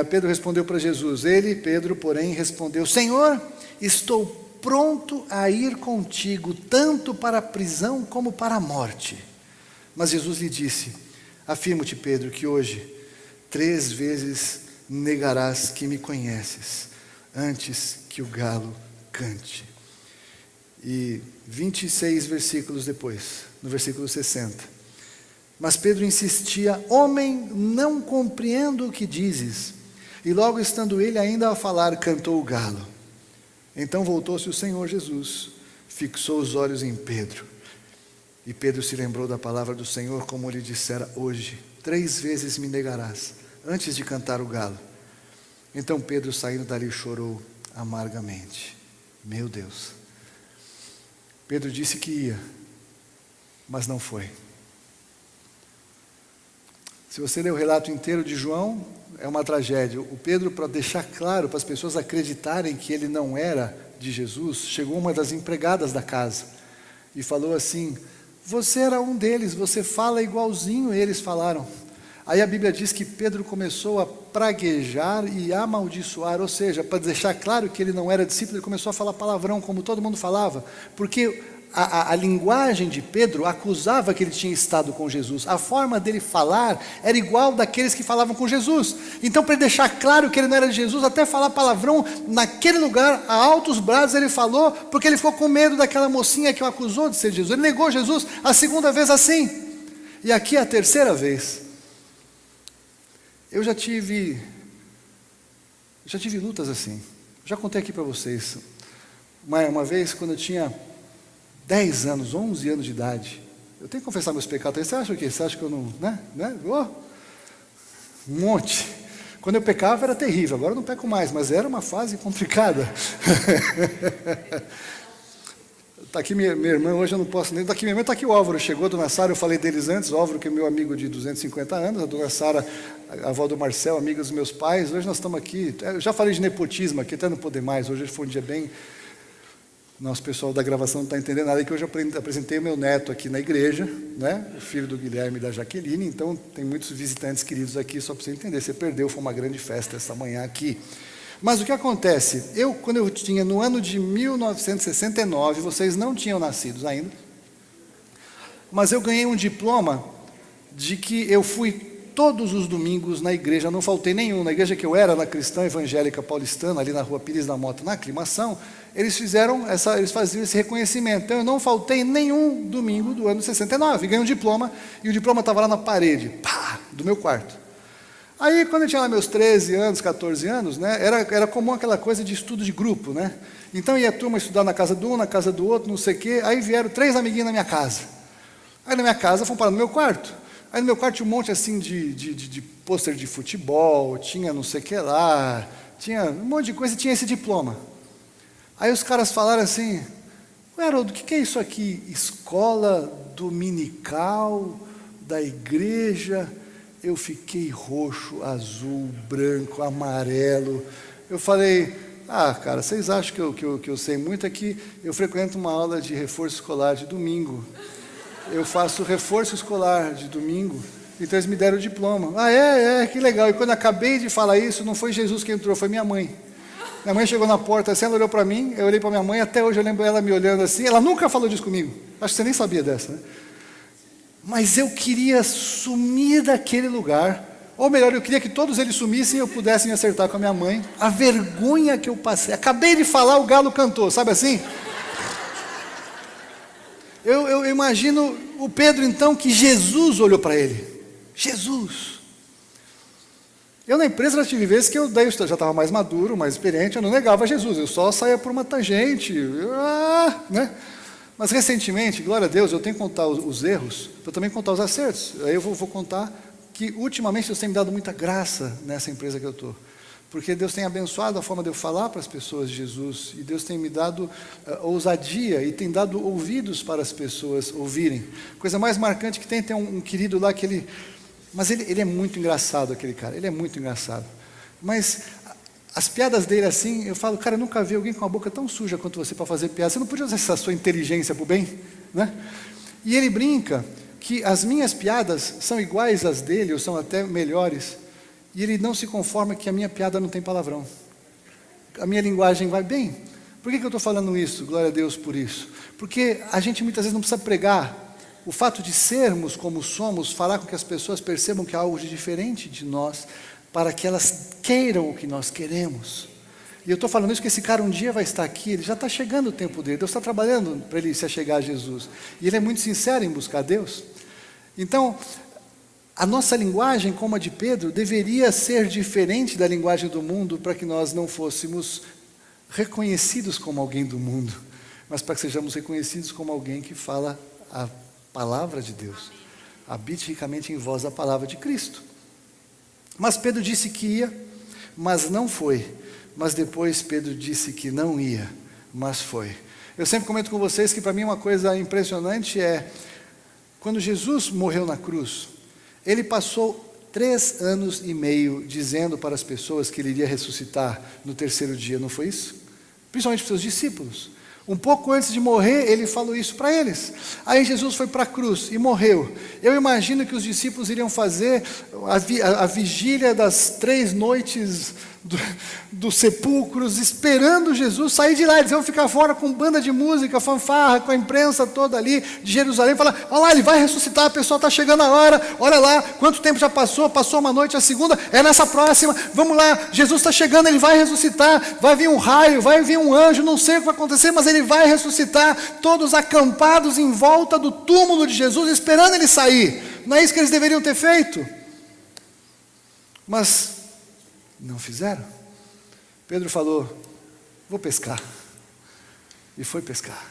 Pedro respondeu para Jesus, Pedro, porém, respondeu, Senhor, estou pronto a ir contigo, tanto para a prisão como para a morte. Mas Jesus lhe disse, afirmo-te, Pedro, que hoje 3 vezes negarás que me conheces, antes que o galo cante. E 26 versículos depois, no versículo 60. Mas Pedro insistia, homem, não compreendo o que dizes. E logo estando ele ainda a falar, cantou o galo. Então voltou-se o Senhor Jesus, fixou os olhos em Pedro. E Pedro se lembrou da palavra do Senhor, como lhe dissera, hoje 3 vezes me negarás, antes de cantar o galo. Então Pedro, saindo dali, chorou amargamente. Meu Deus. Pedro disse que ia, mas não foi. Se você ler o relato inteiro de João, é uma tragédia. O Pedro, para deixar claro, para as pessoas acreditarem que ele não era de Jesus, chegou uma das empregadas da casa e falou assim, você era um deles, você fala igualzinho eles falaram. Aí a Bíblia diz que Pedro começou a praguejar e amaldiçoar, ou seja, para deixar claro que ele não era discípulo, ele começou a falar palavrão, como todo mundo falava, porque a linguagem de Pedro acusava que ele tinha estado com Jesus, a forma dele falar era igual daqueles que falavam com Jesus. Então, para deixar claro que ele não era de Jesus, até falar palavrão naquele lugar, a altos brados ele falou, porque ele ficou com medo daquela mocinha que o acusou de ser Jesus. Ele negou Jesus a 2ª vez assim, e aqui a 3ª vez. Eu já tive lutas assim. Já contei aqui para vocês. Uma vez, quando eu tinha 10 anos, 11 anos de idade, eu tenho que confessar meus pecados. Você acha o quê? Você acha que eu não... né? Um monte. Quando eu pecava era terrível, agora eu não peco mais, mas era uma fase complicada. Está aqui minha irmã, hoje eu não posso nem... Está aqui minha irmã, está aqui o Álvaro, chegou, a dona Sara, eu falei deles antes, o Álvaro que é meu amigo de 250 anos, a dona Sara, a avó do Marcel, amiga dos meus pais, hoje nós estamos aqui, eu já falei de nepotismo aqui, até não poder mais, hoje foi um dia bem... Nosso pessoal da gravação não está entendendo nada, que hoje eu apresentei o meu neto aqui na igreja, né? O filho do Guilherme e da Jaqueline, então tem muitos visitantes queridos aqui, só para você entender, você perdeu, foi uma grande festa essa manhã aqui. Mas o que acontece? Quando eu tinha, no ano de 1969, vocês não tinham nascido ainda, mas eu ganhei um diploma de que eu fui todos os domingos na igreja, não faltei nenhum. Na igreja que eu era, na Cristã Evangélica Paulistana, ali na rua Pires da Mota, na Aclimação, eles faziam esse reconhecimento. Então eu não faltei nenhum domingo do ano 69. Ganhei um diploma, e o diploma estava lá na parede, do meu quarto. Aí, quando eu tinha lá meus 13 anos, 14 anos, né, era comum aquela coisa de estudo de grupo, né? Então ia a turma estudar na casa de um, na casa do outro, não sei o quê. Aí vieram 3 amiguinhos na minha casa. Aí na minha casa foram parar no meu quarto. Aí no meu quarto tinha um monte assim de pôster de futebol, tinha não sei o que lá, tinha um monte de coisa e tinha esse diploma. Aí os caras falaram assim: Haroldo, o que é isso aqui? Escola dominical da igreja. Eu fiquei roxo, azul, branco, amarelo. Eu falei: cara, vocês acham que eu sei muito? É que eu frequento uma aula de reforço escolar de domingo. Eu faço reforço escolar de domingo, então eles me deram o diploma. Que legal. E quando eu acabei de falar isso, não foi Jesus que entrou, foi minha mãe. Minha mãe chegou na porta assim, ela olhou para mim, eu olhei para minha mãe, até hoje eu lembro ela me olhando assim. Ela nunca falou disso comigo, acho que você nem sabia dessa, né? Mas eu queria sumir daquele lugar, ou melhor, eu queria que todos eles sumissem e eu pudesse me acertar com a minha mãe. A vergonha que eu passei, acabei de falar, o galo cantou, sabe assim? Eu imagino o Pedro então, que Jesus olhou para ele. Jesus. Eu na empresa já tive vezes que eu já estava mais maduro, mais experiente, eu não negava Jesus, eu só saía por uma tangente, né? Mas recentemente, glória a Deus, eu tenho que contar os erros, para também contar os acertos. Aí eu vou contar que ultimamente Deus tem me dado muita graça nessa empresa que eu estou. Porque Deus tem abençoado a forma de eu falar para as pessoas de Jesus, e Deus tem me dado ousadia, e tem dado ouvidos para as pessoas ouvirem. Coisa mais marcante que tem um querido lá que ele é muito engraçado, aquele cara, ele é muito engraçado. Mas as piadas dele assim, eu falo: cara, eu nunca vi alguém com a boca tão suja quanto você para fazer piada, você não podia usar essa sua inteligência para o bem, né? E ele brinca que as minhas piadas são iguais às dele, ou são até melhores, e ele não se conforma que a minha piada não tem palavrão. A minha linguagem vai bem. Por que eu estou falando isso? Glória a Deus por isso. Porque a gente muitas vezes não precisa pregar. O fato de sermos como somos fará com que as pessoas percebam que há algo de diferente de nós, para que elas queiram o que nós queremos. E eu estou falando isso porque esse cara um dia vai estar aqui, ele já está chegando o tempo dele, Deus está trabalhando para ele se achegar a Jesus. E ele é muito sincero em buscar Deus. Então, a nossa linguagem, como a de Pedro, deveria ser diferente da linguagem do mundo, para que nós não fôssemos reconhecidos como alguém do mundo, mas para que sejamos reconhecidos como alguém que fala a palavra de Deus. Habite ricamente em vós a palavra de Cristo. Mas Pedro disse que ia, mas não foi. Mas depois Pedro disse que não ia, mas foi. Eu sempre comento com vocês que para mim uma coisa impressionante é, quando Jesus morreu na cruz, ele passou 3 anos e meio dizendo para as pessoas que ele iria ressuscitar no 3º dia, não foi isso? Principalmente para os seus discípulos. Um pouco antes de morrer, ele falou isso para eles. Aí Jesus foi para a cruz e morreu. Eu imagino que os discípulos iriam fazer a vigília das 3 noites dos sepulcros, esperando Jesus sair de lá. Eles iam ficar fora com banda de música, fanfarra, com a imprensa toda ali de Jerusalém, falar: olha lá, ele vai ressuscitar, a pessoa está chegando a hora, olha lá, quanto tempo já passou uma noite, a segunda, é nessa próxima, vamos lá, Jesus está chegando, ele vai ressuscitar, vai vir um raio, vai vir um anjo, não sei o que vai acontecer, mas ele vai ressuscitar, todos acampados em volta do túmulo de Jesus, esperando ele sair. Não é isso que eles deveriam ter feito? Mas não fizeram. Pedro falou: vou pescar. E foi pescar.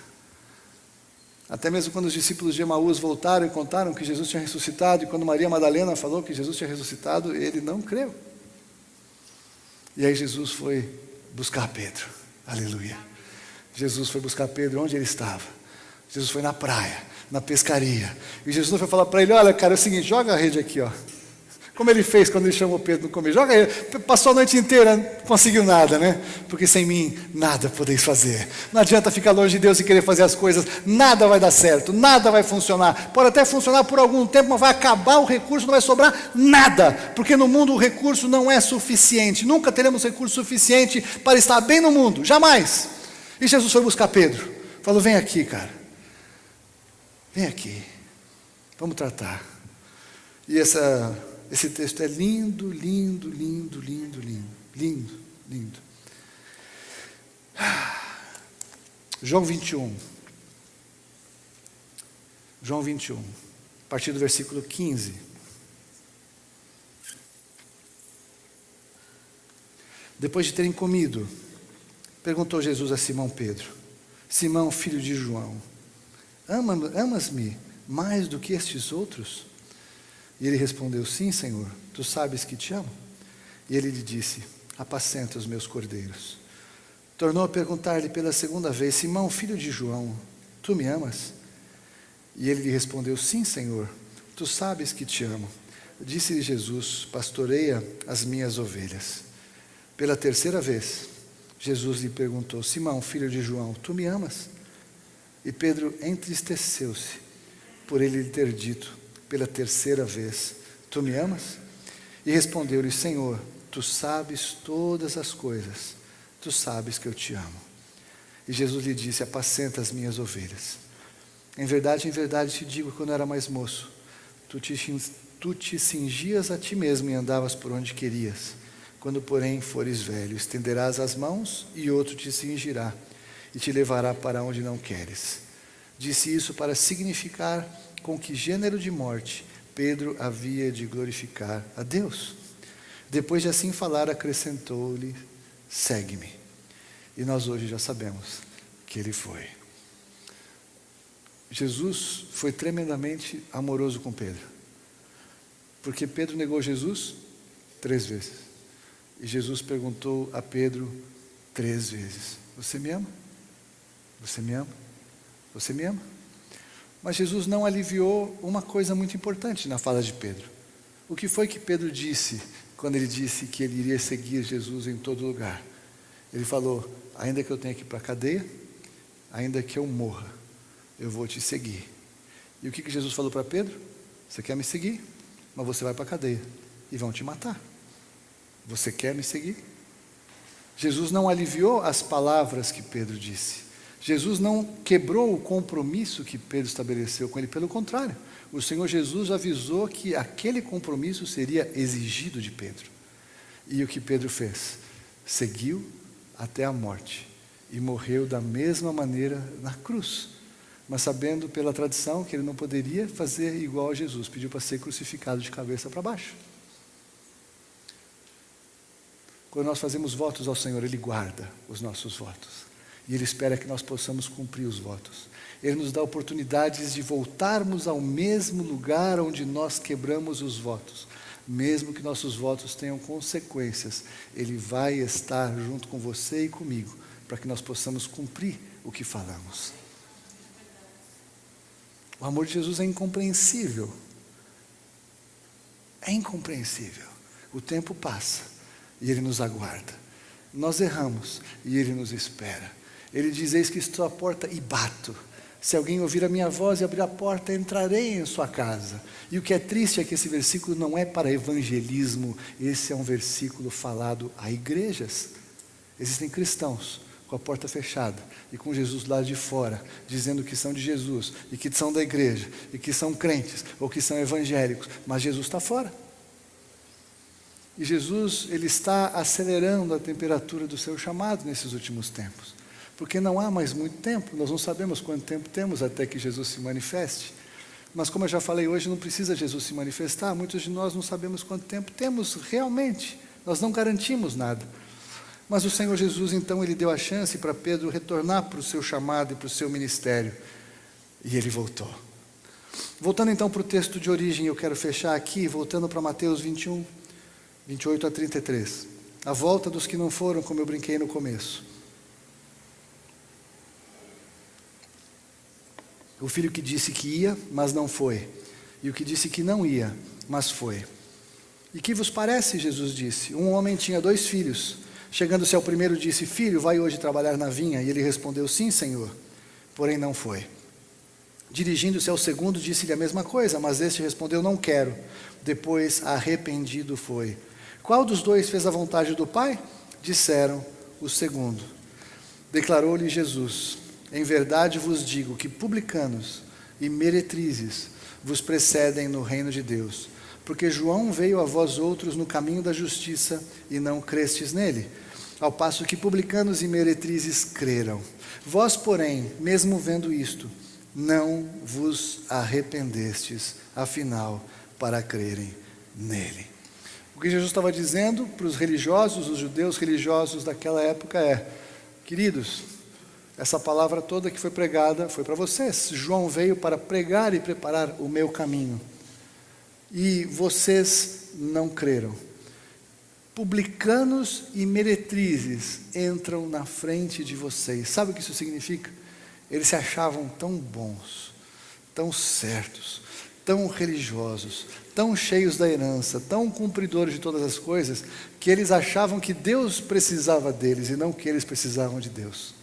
Até mesmo quando os discípulos de Emaús voltaram e contaram que Jesus tinha ressuscitado, e quando Maria Madalena falou que Jesus tinha ressuscitado, ele não creu. E aí Jesus foi buscar Pedro. Aleluia. Jesus foi buscar Pedro onde ele estava. Jesus foi na praia, na pescaria. E Jesus não foi falar para ele: olha, cara, é o seguinte, joga a rede aqui, ó. Como ele fez quando ele chamou Pedro no começo. Joga ele. Passou a noite inteira, não conseguiu nada, né? Porque sem mim, nada podeis fazer. Não adianta ficar longe de Deus e querer fazer as coisas. Nada vai dar certo, nada vai funcionar. Pode até funcionar por algum tempo, mas vai acabar o recurso, não vai sobrar nada. Porque no mundo o recurso não é suficiente. Nunca teremos recurso suficiente para estar bem no mundo. Jamais. E Jesus foi buscar Pedro. Falou: vem aqui, cara. Vem aqui. Vamos tratar. E esse texto é lindo, lindo, lindo, lindo, lindo, lindo, lindo. João 21. João 21, a partir do versículo 15. Depois de terem comido, perguntou Jesus a Simão Pedro: Simão, filho de João, amas-me mais do que estes outros? E ele respondeu: sim, Senhor, tu sabes que te amo. E ele lhe disse: apacenta os meus cordeiros. Tornou a perguntar-lhe pela segunda vez: Simão, filho de João, tu me amas? E ele lhe respondeu: sim, Senhor, tu sabes que te amo. Disse-lhe Jesus: pastoreia as minhas ovelhas. Pela terceira vez, Jesus lhe perguntou: Simão, filho de João, tu me amas? E Pedro entristeceu-se por ele lhe ter dito pela terceira vez: tu me amas? E respondeu-lhe: Senhor, tu sabes todas as coisas, tu sabes que eu te amo. E Jesus lhe disse: apacenta as minhas ovelhas. Em verdade te digo, quando era mais moço, tu te cingias a ti mesmo e andavas por onde querias. Quando, porém, fores velho, estenderás as mãos e outro te cingirá e te levará para onde não queres. Disse isso para significar com que gênero de morte Pedro havia de glorificar a Deus. Depois de assim falar, acrescentou-lhe: segue-me. E nós hoje já sabemos que ele foi. Jesus foi tremendamente amoroso com Pedro, porque Pedro negou Jesus 3 vezes, e Jesus perguntou a Pedro 3 vezes: você me ama? Você me ama? Você me ama? Mas Jesus não aliviou uma coisa muito importante na fala de Pedro. O que foi que Pedro disse quando ele disse que ele iria seguir Jesus em todo lugar? Ele falou: ainda que eu tenha que ir para a cadeia, ainda que eu morra, eu vou te seguir. E o que Jesus falou para Pedro? Você quer me seguir? Mas você vai para a cadeia e vão te matar. Você quer me seguir? Jesus não aliviou as palavras que Pedro disse. Jesus não quebrou o compromisso que Pedro estabeleceu com ele. Pelo contrário, o Senhor Jesus avisou que aquele compromisso seria exigido de Pedro. E o que Pedro fez? Seguiu até a morte e morreu da mesma maneira na cruz, mas sabendo pela tradição que ele não poderia fazer igual a Jesus, pediu para ser crucificado de cabeça para baixo. Quando nós fazemos votos ao Senhor, Ele guarda os nossos votos, e Ele espera que nós possamos cumprir os votos. Ele nos dá oportunidades de voltarmos ao mesmo lugar onde nós quebramos os votos. Mesmo que nossos votos tenham consequências, Ele vai estar junto com você e comigo, para que nós possamos cumprir o que falamos. O amor de Jesus é incompreensível. É incompreensível. O tempo passa e Ele nos aguarda. Nós erramos e Ele nos espera. Ele diz: eis que estou à porta e bato. Se alguém ouvir a minha voz e abrir a porta, entrarei em sua casa. E o que é triste é que esse versículo não é para evangelismo. Esse é um versículo falado a igrejas. Existem cristãos com a porta fechada e com Jesus lá de fora, dizendo que são de Jesus e que são da igreja e que são crentes ou que são evangélicos, mas Jesus está fora. E Jesus, Ele está acelerando a temperatura do seu chamado nesses últimos tempos, porque não há mais muito tempo. Nós não sabemos quanto tempo temos até que Jesus se manifeste, mas como eu já falei hoje, não precisa Jesus se manifestar. Muitos de nós não sabemos quanto tempo temos realmente, nós não garantimos nada. Mas o Senhor Jesus, então, Ele deu a chance para Pedro retornar para o seu chamado e para o seu ministério, e ele voltou. Voltando então para o texto de origem, eu quero fechar aqui, voltando para Mateus 21, 28 a 33. A volta dos que não foram, como eu brinquei no começo. O filho que disse que ia, mas não foi. E o que disse que não ia, mas foi. E que vos parece, Jesus disse? Um homem tinha 2 filhos. Chegando-se ao primeiro, disse: filho, vai hoje trabalhar na vinha? E ele respondeu: sim, Senhor. Porém não foi. Dirigindo-se ao segundo, disse-lhe a mesma coisa, mas este respondeu: não quero. Depois, arrependido foi. Qual dos 2 fez a vontade do Pai? Disseram: o segundo. Declarou-lhe Jesus: em verdade vos digo que publicanos e meretrizes vos precedem no reino de Deus. porque João veio a vós outros no caminho da justiça e não crestes nele, ao passo que publicanos e meretrizes creram. Vós, porém, mesmo vendo isto, não vos arrependestes, afinal, para crerem nele. O que Jesus estava dizendo para os religiosos, os judeus religiosos daquela época é: queridos, essa palavra toda que foi pregada foi para vocês. João veio para pregar e preparar o meu caminho, e vocês não creram. Publicanos e meretrizes entram na frente de vocês. Sabe o que isso significa? Eles se achavam tão bons, tão certos, tão religiosos, tão cheios da herança, tão cumpridores de todas as coisas, que eles achavam que Deus precisava deles e não que eles precisavam de Deus.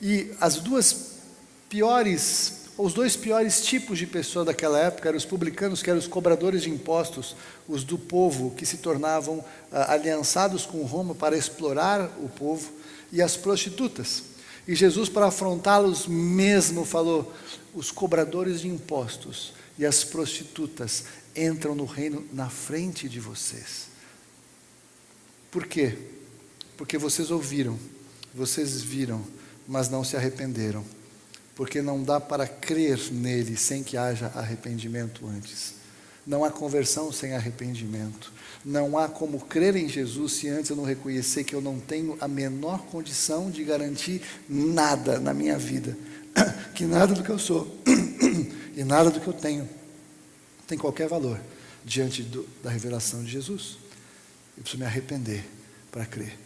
E os dois piores tipos de pessoa daquela época eram os publicanos, que eram os cobradores de impostos, os do povo, que se tornavam aliançados com Roma para explorar o povo, e as prostitutas. E Jesus, para afrontá-los mesmo, falou: os cobradores de impostos e as prostitutas entram no reino na frente de vocês. Por quê? Porque vocês ouviram, vocês viram, mas não se arrependeram. Porque não dá para crer nele sem que haja arrependimento antes. Não há conversão sem arrependimento. Não há como crer em Jesus se antes eu não reconhecer que eu não tenho a menor condição de garantir nada na minha vida. Que nada do que eu sou e nada do que eu tenho tem qualquer valor diante da revelação de Jesus. Eu preciso me arrepender para crer.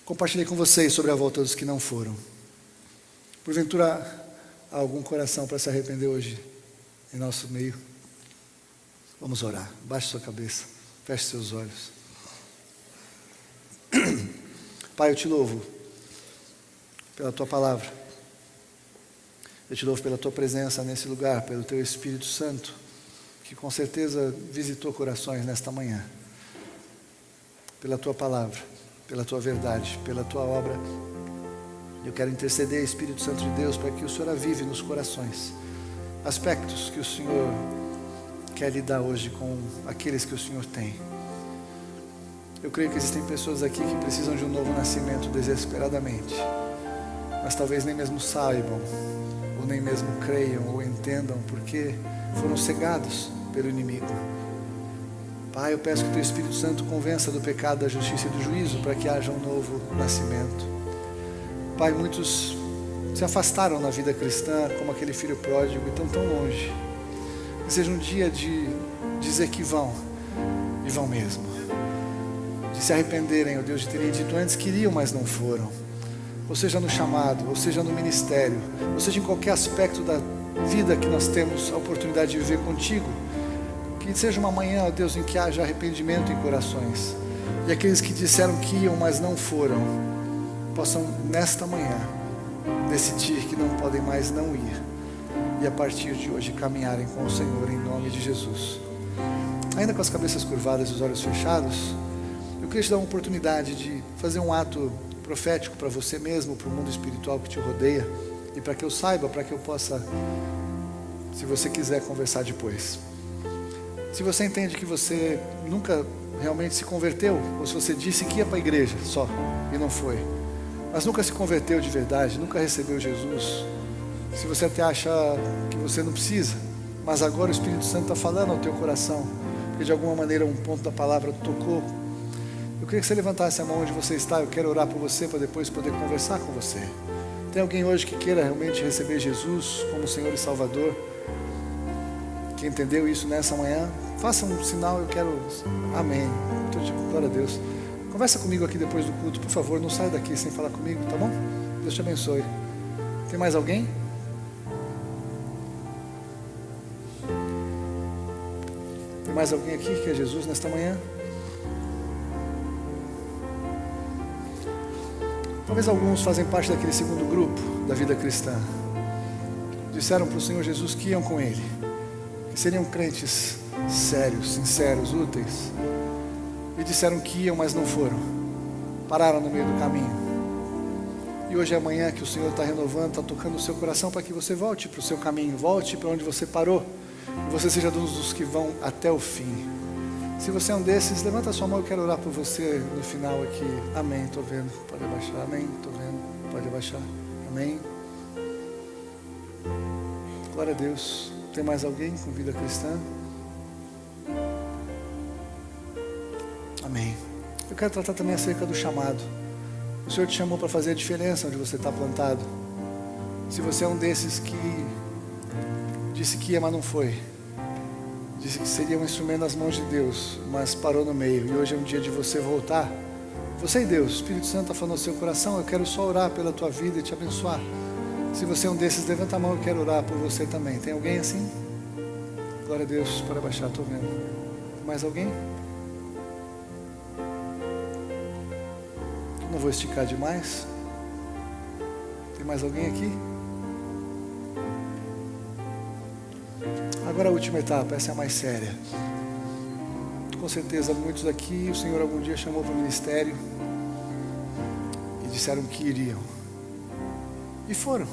Compartilhei com vocês sobre a volta dos que não foram. Porventura, há algum coração para se arrepender hoje em nosso meio? Vamos orar. Baixe sua cabeça, feche seus olhos. Pai, eu te louvo pela tua palavra. Eu te louvo pela tua presença nesse lugar, pelo teu Espírito Santo, que com certeza visitou corações nesta manhã. Pela tua palavra, pela tua verdade, pela tua obra. Eu quero interceder, Espírito Santo de Deus, para que o Senhor avive nos corações aspectos que o Senhor quer lidar hoje com aqueles que o Senhor tem. Eu creio que existem pessoas aqui que precisam de um novo nascimento desesperadamente, mas talvez nem mesmo saibam, ou nem mesmo creiam ou entendam, porque foram cegados pelo inimigo. Pai, eu peço que o teu Espírito Santo convença do pecado, da justiça e do juízo, para que haja um novo nascimento. Pai, muitos se afastaram na vida cristã, como aquele filho pródigo, e estão tão longe. Que seja um dia de dizer que vão, e vão mesmo. De se arrependerem, ó Deus, de terem dito antes que iriam, mas não foram. Ou seja no chamado, ou seja no ministério, ou seja em qualquer aspecto da vida que nós temos a oportunidade de viver contigo. Que seja uma manhã, ó Deus, em que haja arrependimento em corações. E aqueles que disseram que iam, mas não foram, possam nesta manhã decidir que não podem mais não ir. E a partir de hoje caminharem com o Senhor em nome de Jesus. Ainda com as cabeças curvadas e os olhos fechados, eu queria te dar uma oportunidade de fazer um ato profético para você mesmo, para o mundo espiritual que te rodeia, e para que eu saiba, para que eu possa, se você quiser, conversar depois. Se você entende que você nunca realmente se converteu, ou se você disse que ia para a igreja só e não foi, mas nunca se converteu de verdade, nunca recebeu Jesus, se você até acha que você não precisa, mas agora o Espírito Santo está falando ao teu coração, porque de alguma maneira um ponto da palavra tocou, eu queria que você levantasse a mão onde você está. Eu quero orar por você para depois poder conversar com você. Tem alguém hoje que queira realmente receber Jesus como Senhor e Salvador? Que entendeu isso nessa manhã? Faça um sinal, eu quero. Amém. Glória a Deus. Conversa comigo aqui depois do culto, por favor. Não saia daqui sem falar comigo, tá bom? Deus te abençoe. Tem mais alguém? Tem mais alguém aqui que é Jesus nesta manhã? Talvez alguns fazem parte daquele segundo grupo da vida cristã. Disseram para o Senhor Jesus que iam com Ele, que seriam crentes sérios, sinceros, úteis. E disseram que iam, mas não foram. Pararam no meio do caminho. E hoje é amanhã que o Senhor está renovando, está tocando o seu coração para que você volte para o seu caminho, volte para onde você parou. que você seja um dos que vão até o fim. Se você é um desses, levanta a sua mão, eu quero orar por você no final aqui. Amém, estou vendo, pode abaixar. Amém, estou vendo, pode abaixar. Amém. Glória a Deus. Tem mais alguém com vida cristã? Amém. Eu quero tratar também acerca do chamado. O Senhor te chamou para fazer a diferença onde você está plantado. Se você é um desses que disse que ia, mas não foi, disse que seria um instrumento nas mãos de Deus, mas parou no meio, e hoje é um dia de você voltar, você e Deus, o Espírito Santo está falando no seu coração, eu quero só orar pela tua vida e te abençoar. Se você é um desses, levanta a mão, eu quero orar por você também. Tem alguém assim? Glória a Deus, para baixar, estou vendo. Mais alguém? Não vou esticar demais. Tem mais alguém aqui? Agora a última etapa, essa é a mais séria. Com certeza muitos aqui, o Senhor algum dia chamou para o ministério e disseram que iriam. E foram.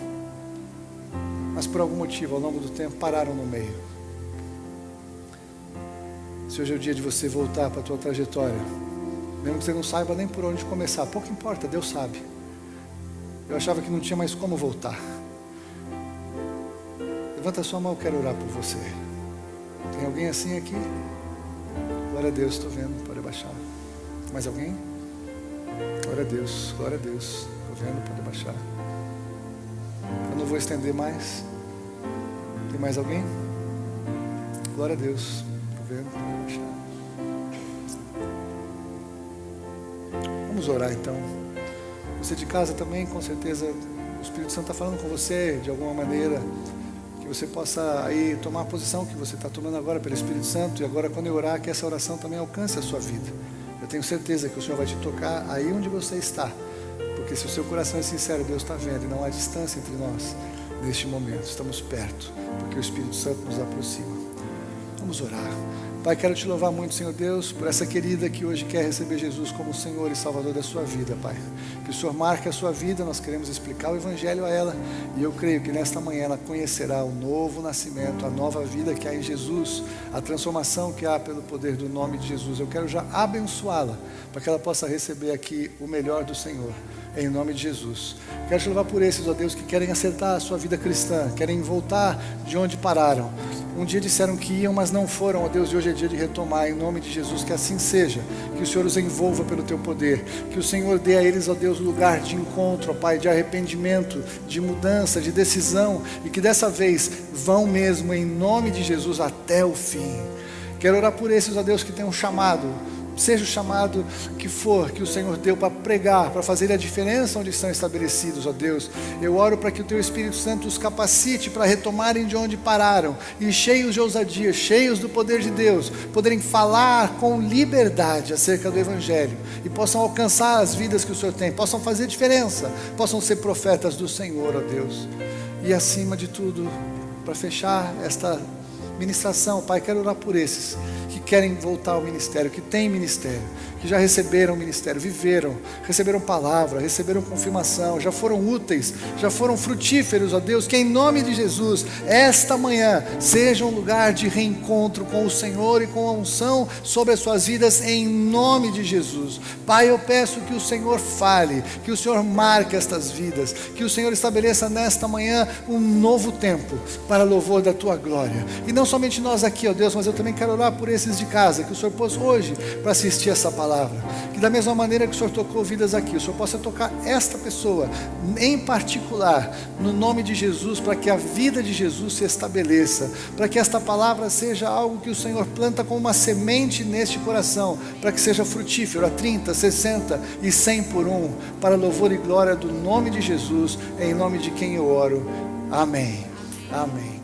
Mas por algum motivo, ao longo do tempo, pararam no meio. Se hoje é o dia de você voltar para a tua trajetória, mesmo que você não saiba nem por onde começar, pouco importa, Deus sabe. Eu achava que não tinha mais como voltar. Levanta a sua mão, eu quero orar por você. Tem alguém assim aqui? Glória a Deus, estou vendo, pode abaixar. Mais alguém? Glória a Deus, estou vendo, pode abaixar. Eu não vou estender mais. Tem mais alguém? Glória a Deus, estou vendo, pode abaixar. Vamos orar então. Você de casa também, com certeza, o Espírito Santo está falando com você de alguma maneira, que você possa aí tomar a posição que você está tomando agora pelo Espírito Santo, e agora quando eu orar, que essa oração também alcance a sua vida. Eu tenho certeza que o Senhor vai te tocar aí onde você está, porque se o seu coração é sincero, Deus está vendo, e não há distância entre nós neste momento, estamos perto, porque o Espírito Santo nos aproxima. Vamos orar. Pai, quero te louvar muito, Senhor Deus, por essa querida que hoje quer receber Jesus como Senhor e Salvador da sua vida, Pai. Que o Senhor marque a sua vida, nós queremos explicar o Evangelho a ela, e eu creio que nesta manhã ela conhecerá o novo nascimento, a nova vida que há em Jesus, a transformação que há pelo poder do nome de Jesus. Eu quero já abençoá-la, para que ela possa receber aqui o melhor do Senhor, em nome de Jesus. Quero te louvar por esses, ó Deus, que querem acertar a sua vida cristã, querem voltar de onde pararam. Um dia disseram que iam, mas não foram, ó Deus, e hoje é dia de retomar, em nome de Jesus, que assim seja, que o Senhor os envolva pelo teu poder, que o Senhor dê a eles, ó Deus, lugar de encontro, ó Pai, de arrependimento, de mudança, de decisão, e que dessa vez vão mesmo, em nome de Jesus, até o fim. Quero orar por esses, ó Deus, que têm um chamado, seja o chamado que for, que o Senhor deu para pregar, para fazer a diferença onde estão estabelecidos, ó Deus. Eu oro para que o Teu Espírito Santo os capacite para retomarem de onde pararam, e cheios de ousadia, cheios do poder de Deus, poderem falar com liberdade acerca do Evangelho, e possam alcançar as vidas que o Senhor tem, possam fazer diferença, possam ser profetas do Senhor, ó Deus. E acima de tudo, para fechar esta ministração, Pai, quero orar por esses que querem voltar ao ministério, que têm ministério, que já receberam ministério, viveram, receberam palavra, receberam confirmação, já foram úteis, já foram frutíferos, ó Deus, que em nome de Jesus, esta manhã, seja um lugar de reencontro com o Senhor e com a unção sobre as suas vidas, em nome de Jesus. Pai, eu peço que o Senhor fale, que o Senhor marque estas vidas, que o Senhor estabeleça nesta manhã um novo tempo para louvor da Tua glória. E não somente nós aqui, ó Deus, mas eu também quero orar por esses de casa, que o Senhor pôs hoje para assistir essa palavra, que da mesma maneira que o Senhor tocou vidas aqui, o Senhor possa tocar esta pessoa em particular, no nome de Jesus, para que a vida de Jesus se estabeleça, para que esta palavra seja algo que o Senhor planta como uma semente neste coração, para que seja frutífero a 30, 60 e 100 por um, para louvor e glória do nome de Jesus, em nome de quem eu oro. Amém. Amém.